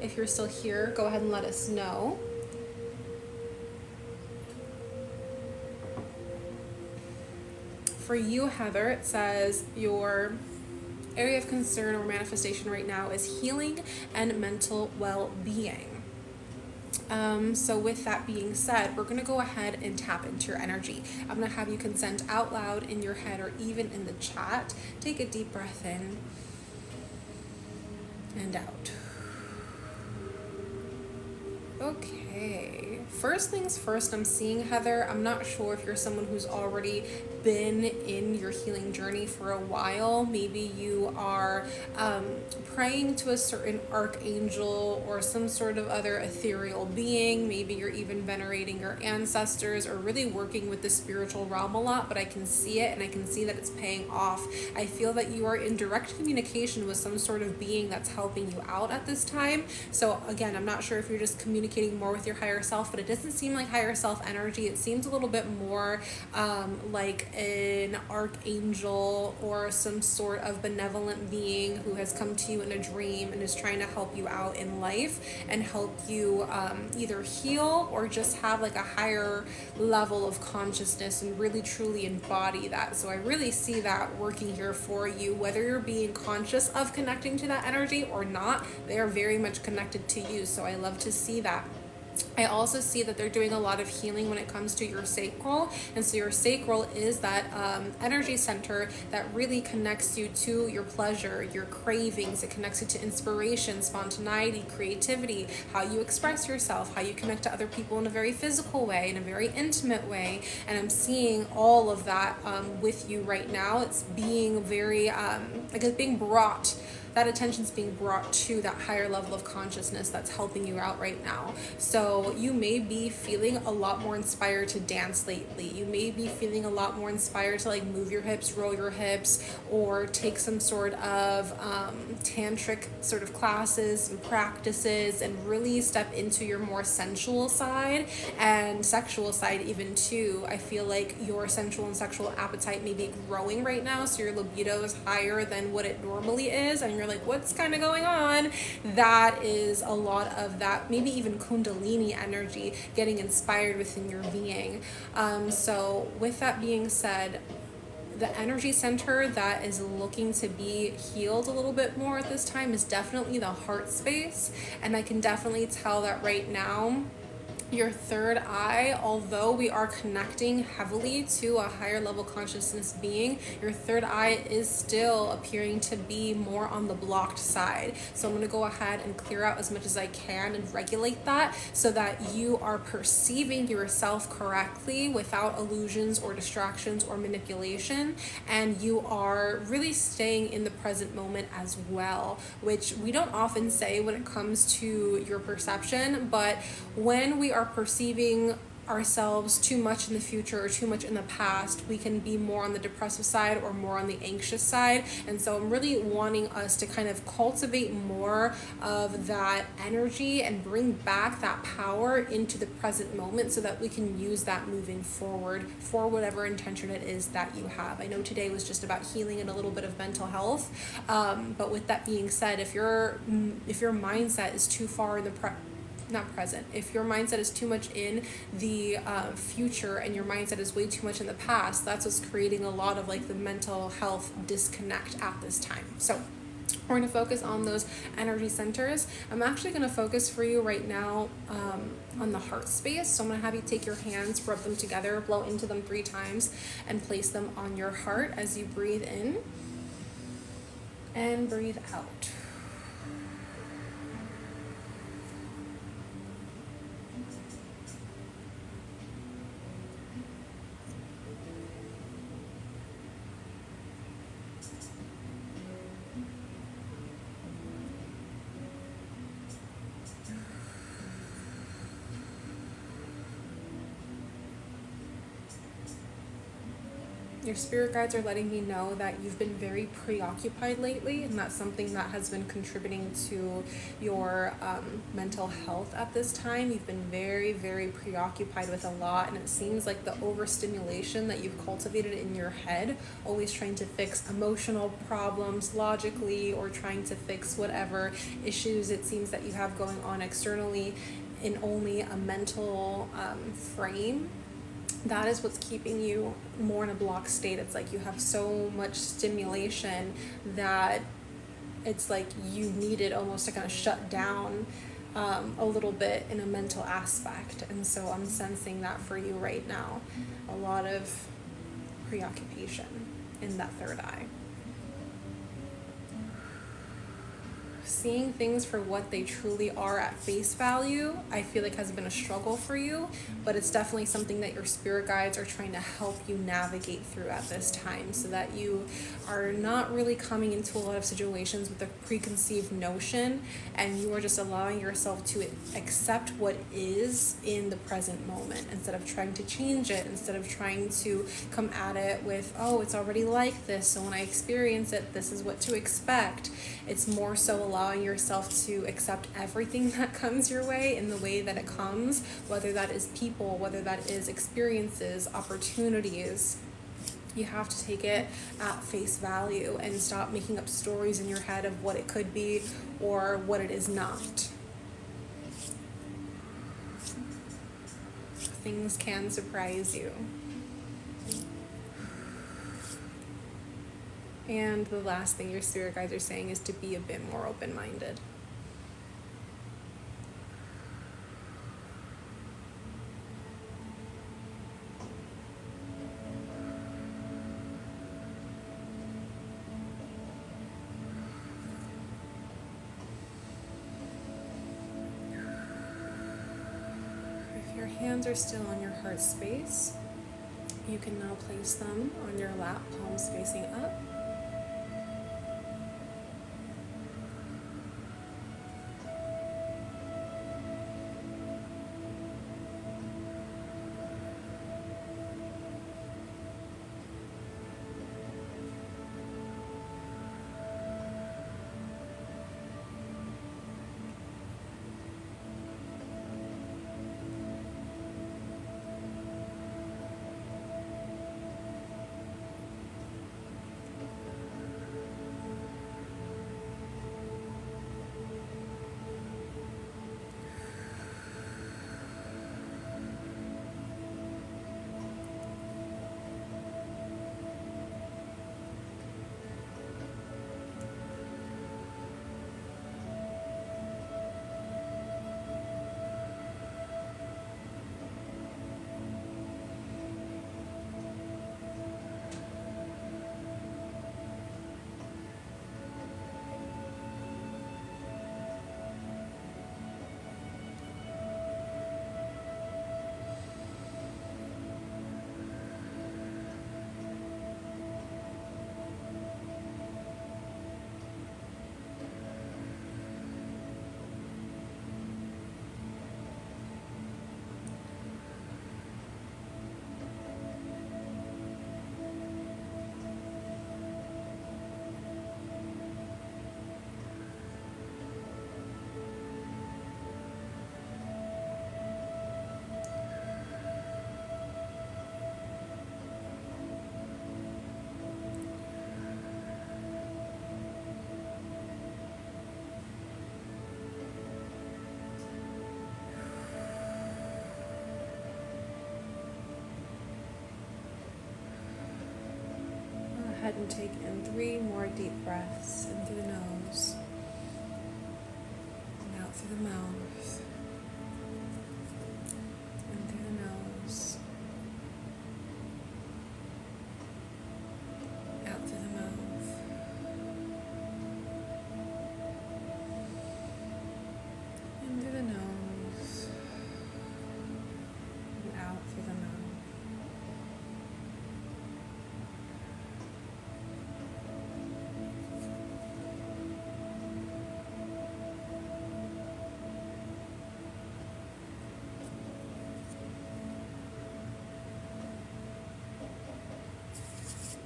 If you're still here, go ahead and let us know. For you, Heather, it says your area of concern or manifestation right now is healing and mental well-being. So with that being said, we're going to go ahead and tap into your energy. I'm going to have you consent out loud in your head or even in the chat. Take a deep breath in and out. Okay, first things first, I'm seeing, Heather, I'm not sure if you're someone who's already been in your healing journey for a while. Maybe you are praying to a certain archangel or some sort of other ethereal being. Maybe you're even venerating your ancestors or really working with the spiritual realm a lot, but I can see it and I can see that it's paying off. I feel that you are in direct communication with some sort of being that's helping you out at this time. So again, I'm not sure if you're just communicating more with your higher self, but it doesn't seem like higher self energy. It seems a little bit more like an archangel or some sort of benevolent being who has come to you in a dream and is trying to help you out in life and help you either heal or just have like a higher level of consciousness and really truly embody that. So I really see that working here for you, whether you're being conscious of connecting to that energy or not. They are very much connected to you. So I love to see that. I also see that they're doing a lot of healing when it comes to your sacral. And so your sacral is that energy center that really connects you to your pleasure, your cravings. It connects you to inspiration, spontaneity, creativity, how you express yourself, how you connect to other people in a very physical way, in a very intimate way. And I'm seeing all of that with you right now. It's being very, like it's being brought, that attention's being brought to that higher level of consciousness that's helping you out right now. So you may be feeling a lot more inspired to dance lately. You may be feeling a lot more inspired to like move your hips, roll your hips, or take some sort of tantric sort of classes and practices and really step into your more sensual side and sexual side even too. I feel like your sensual and sexual appetite may be growing right now, so your libido is higher than what it normally is, and you're like, what's kind of going on? That is a lot of that, maybe even kundalini energy getting inspired within your being. So with that being said, the energy center that is looking to be healed a little bit more at this time is definitely the heart space. And I can definitely tell that right now, your third eye, although we are connecting heavily to a higher level consciousness being, your third eye is still appearing to be more on the blocked side. So I'm going to go ahead and clear out as much as I can and regulate that so that you are perceiving yourself correctly without illusions or distractions or manipulation, and you are really staying in the present moment as well, which we don't often say when it comes to your perception. But when we are perceiving ourselves too much in the future or too much in the past, we can be more on the depressive side or more on the anxious side. And so I'm really wanting us to kind of cultivate more of that energy and bring back that power into the present moment so that we can use that moving forward for whatever intention it is that you have. I know today was just about healing and a little bit of mental health, but with that being said, if your mindset is too far in the if your mindset is too much in the future and your mindset is way too much in the past, that's what's creating a lot of like the mental health disconnect at this time. So we're going to focus on those energy centers. I'm actually going to focus for you right now on the heart space. So I'm going to have you take your hands, rub them together, blow into them 3 times, and place them on your heart as you breathe in and breathe out. Your spirit guides are letting me know that you've been very preoccupied lately, and that's something that has been contributing to your mental health at this time. You've been very, very preoccupied with a lot, and it seems like the overstimulation that you've cultivated in your head, always trying to fix emotional problems logically or trying to fix whatever issues it seems that you have going on externally in only a mental frame. That is what's keeping you more in a blocked state. It's like you have so much stimulation that it's like you need it almost to kind of shut down a little bit in a mental aspect. And so I'm sensing that for you right now. A lot of preoccupation in that third eye. Seeing things for what they truly are at face value, I feel like has been a struggle for you, but it's definitely something that your spirit guides are trying to help you navigate through at this time so that you are not really coming into a lot of situations with a preconceived notion, and you are just allowing yourself to accept what is in the present moment instead of trying to change it, instead of trying to come at it with, oh, it's already like this, so when I experience it, this is what to expect. It's more so allowing yourself to accept everything that comes your way in the way that it comes, whether that is people, whether that is experiences, opportunities, You have to take it at face value and stop making up stories in your head of what it could be or what it is not. Things can surprise you. And the last thing your spirit guides are saying is to be a bit more open-minded. If your hands are still on your heart space, you can now place them on your lap, palms facing up. Go ahead and take in 3 more deep breaths in through the nose and out through the mouth. In through the nose, out through the mouth. In through the nose and out through the mouth.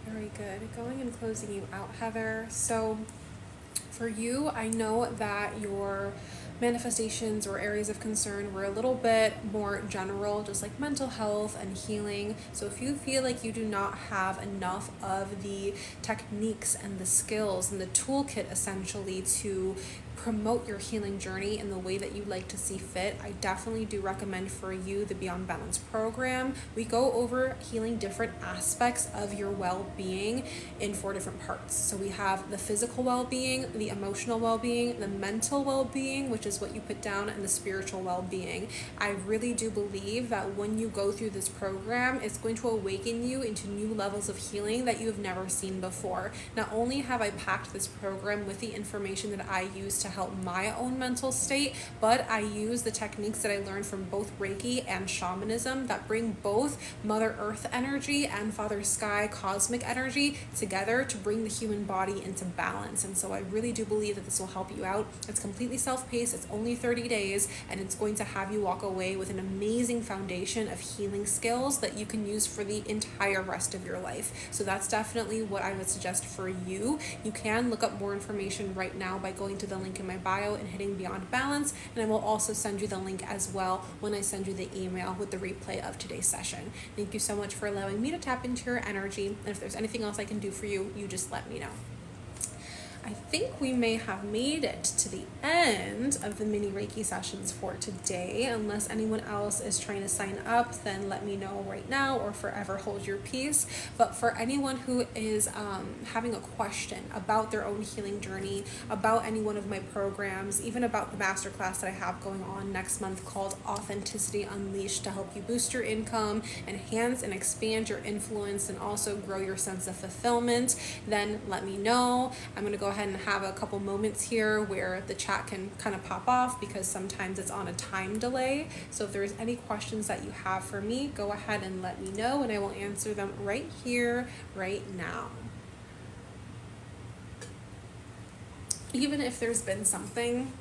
Very good. Going and closing you out, Heather. So for you, I know that your manifestations or areas of concern were a little bit more general, just like mental health and healing. So if you feel like you do not have enough of the techniques and the skills and the toolkit essentially to promote your healing journey in the way that you like to see fit, I definitely do recommend for you the Beyond Balance program. We go over healing different aspects of your well-being in 4 different parts. So we have the physical well-being, the emotional well-being, the mental well-being, which is what you put down, and the spiritual well-being. I really do believe that when you go through this program, it's going to awaken you into new levels of healing that you have never seen before. Not only have I packed this program with the information that I use to help my own mental state, but I use the techniques that I learned from both Reiki and shamanism that bring both Mother Earth energy and Father Sky cosmic energy together to bring the human body into balance. And so I really do believe that this will help you out. It's completely self-paced, it's only 30 days, and it's going to have you walk away with an amazing foundation of healing skills that you can use for the entire rest of your life. So that's definitely what I would suggest for you. You can look up more information right now by going to the link link in my bio and hitting Beyond Balance, and I will also send you the link as well when I send you the email with the replay of today's session. Thank you so much for allowing me to tap into your energy, and if there's anything else I can do for you, you just let me know. I think we may have made it to the end of the mini Reiki sessions for today. Unless anyone else is trying to sign up, then let me know right now or forever hold your peace. But for anyone who is having a question about their own healing journey, about any one of my programs, even about the masterclass that I have going on next month called Authenticity Unleashed, to help you boost your income, enhance and expand your influence, and also grow your sense of fulfillment, then let me know. I'm going to go ahead and have a couple moments here where the chat can kind of pop off because sometimes it's on a time delay. So if there's any questions that you have for me, go ahead and let me know and I will answer them right here, right now. Even if there's been something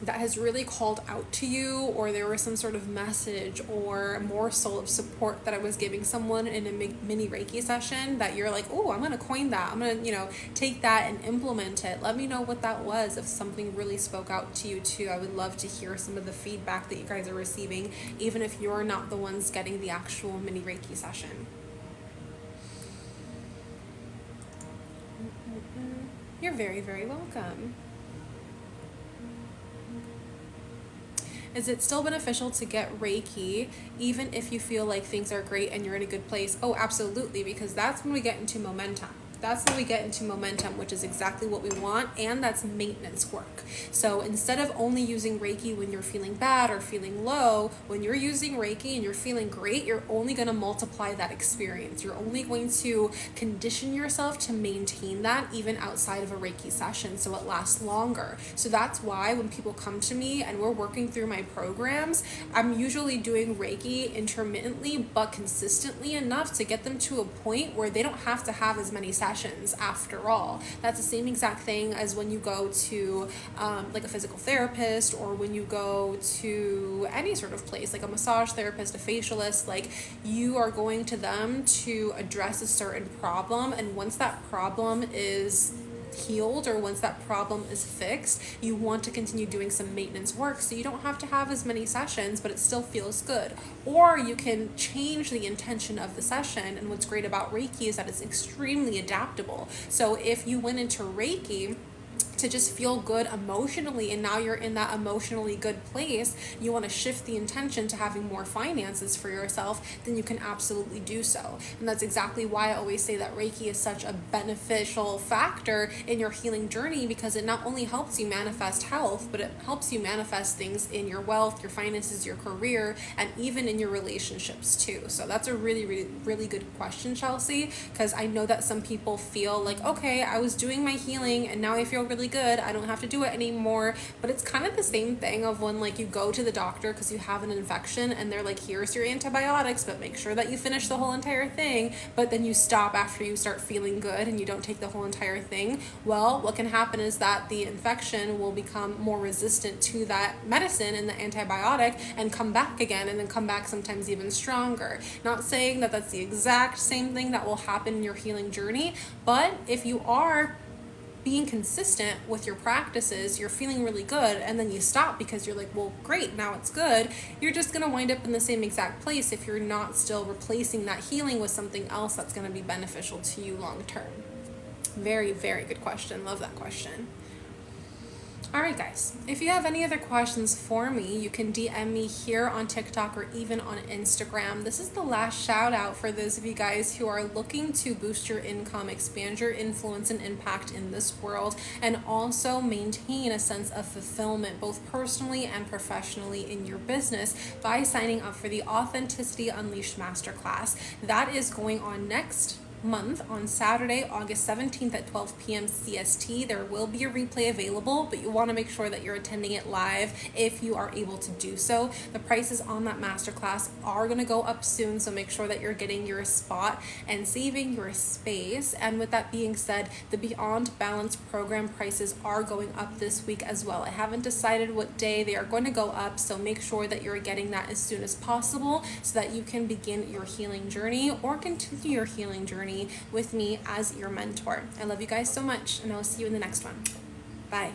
that has really called out to you, or there was some sort of message or morsel of support that I was giving someone in a mini Reiki session that you're like, oh, I'm going to coin that. I'm going to, take that and implement it. Let me know what that was. If something really spoke out to you too, I would love to hear some of the feedback that you guys are receiving, even if you're not the ones getting the actual mini Reiki session. You're very, very welcome. Is it still beneficial to get Reiki even if you feel like things are great and you're in a good place? Oh, absolutely, because that's when we get into momentum. That's when we get into momentum, which is exactly what we want, and that's maintenance work. So instead of only using Reiki when you're feeling bad or feeling low, when you're using Reiki and you're feeling great, you're only going to multiply that experience. You're only going to condition yourself to maintain that even outside of a Reiki session so it lasts longer. So that's why when people come to me and we're working through my programs, I'm usually doing Reiki intermittently but consistently enough to get them to a point where they don't have to have as many sessions after all. That's the same exact thing as when you go to like a physical therapist, or when you go to any sort of place like a massage therapist, a facialist. Like, you are going to them to address a certain problem, and once that problem is healed, or once that problem is fixed, you want to continue doing some maintenance work so you don't have to have as many sessions, but it still feels good. Or you can change the intention of the session, and what's great about Reiki is that it's extremely adaptable. So if you went into Reiki to just feel good emotionally, and now you're in that emotionally good place, you want to shift the intention to having more finances for yourself, then you can absolutely do so. And that's exactly why I always say that Reiki is such a beneficial factor in your healing journey, because it not only helps you manifest health, but it helps you manifest things in your wealth, your finances, your career, and even in your relationships too. So that's a really, really, really good question, Chelsea, because I know that some people feel like, okay, I was doing my healing and now I feel really good, I don't have to do it anymore. But it's kind of the same thing of when like you go to the doctor because you have an infection and they're like, here's your antibiotics, but make sure that you finish the whole entire thing, but then you stop after you start feeling good and you don't take the whole entire thing. Well, what can happen is that the infection will become more resistant to that medicine and the antibiotic and come back again, and then come back sometimes even stronger. Not saying that that's the exact same thing that will happen in your healing journey, but if you are being consistent with your practices, you're feeling really good, and then you stop because you're like, well, great, now it's good, you're just going to wind up in the same exact place if you're not still replacing that healing with something else that's going to be beneficial to you long term. Very, very good question. Love that question. All right, guys, if you have any other questions for me, you can DM me here on TikTok or even on Instagram. This is the last shout out for those of you guys who are looking to boost your income, expand your influence and impact in this world, and also maintain a sense of fulfillment, both personally and professionally in your business, by signing up for the Authenticity Unleashed Masterclass. That is going on next month on Saturday, August 17th at 12 p.m. CST. There will be a replay available, but you want to make sure that you're attending it live if you are able to do so. The prices on that masterclass are going to go up soon, so make sure that you're getting your spot and saving your space. And with that being said, the Beyond Balance program prices are going up this week as well. I haven't decided what day they are going to go up, so make sure that you're getting that as soon as possible so that you can begin your healing journey or continue your healing journey with me as your mentor. I love you guys so much, and I'll see you in the next one. Bye.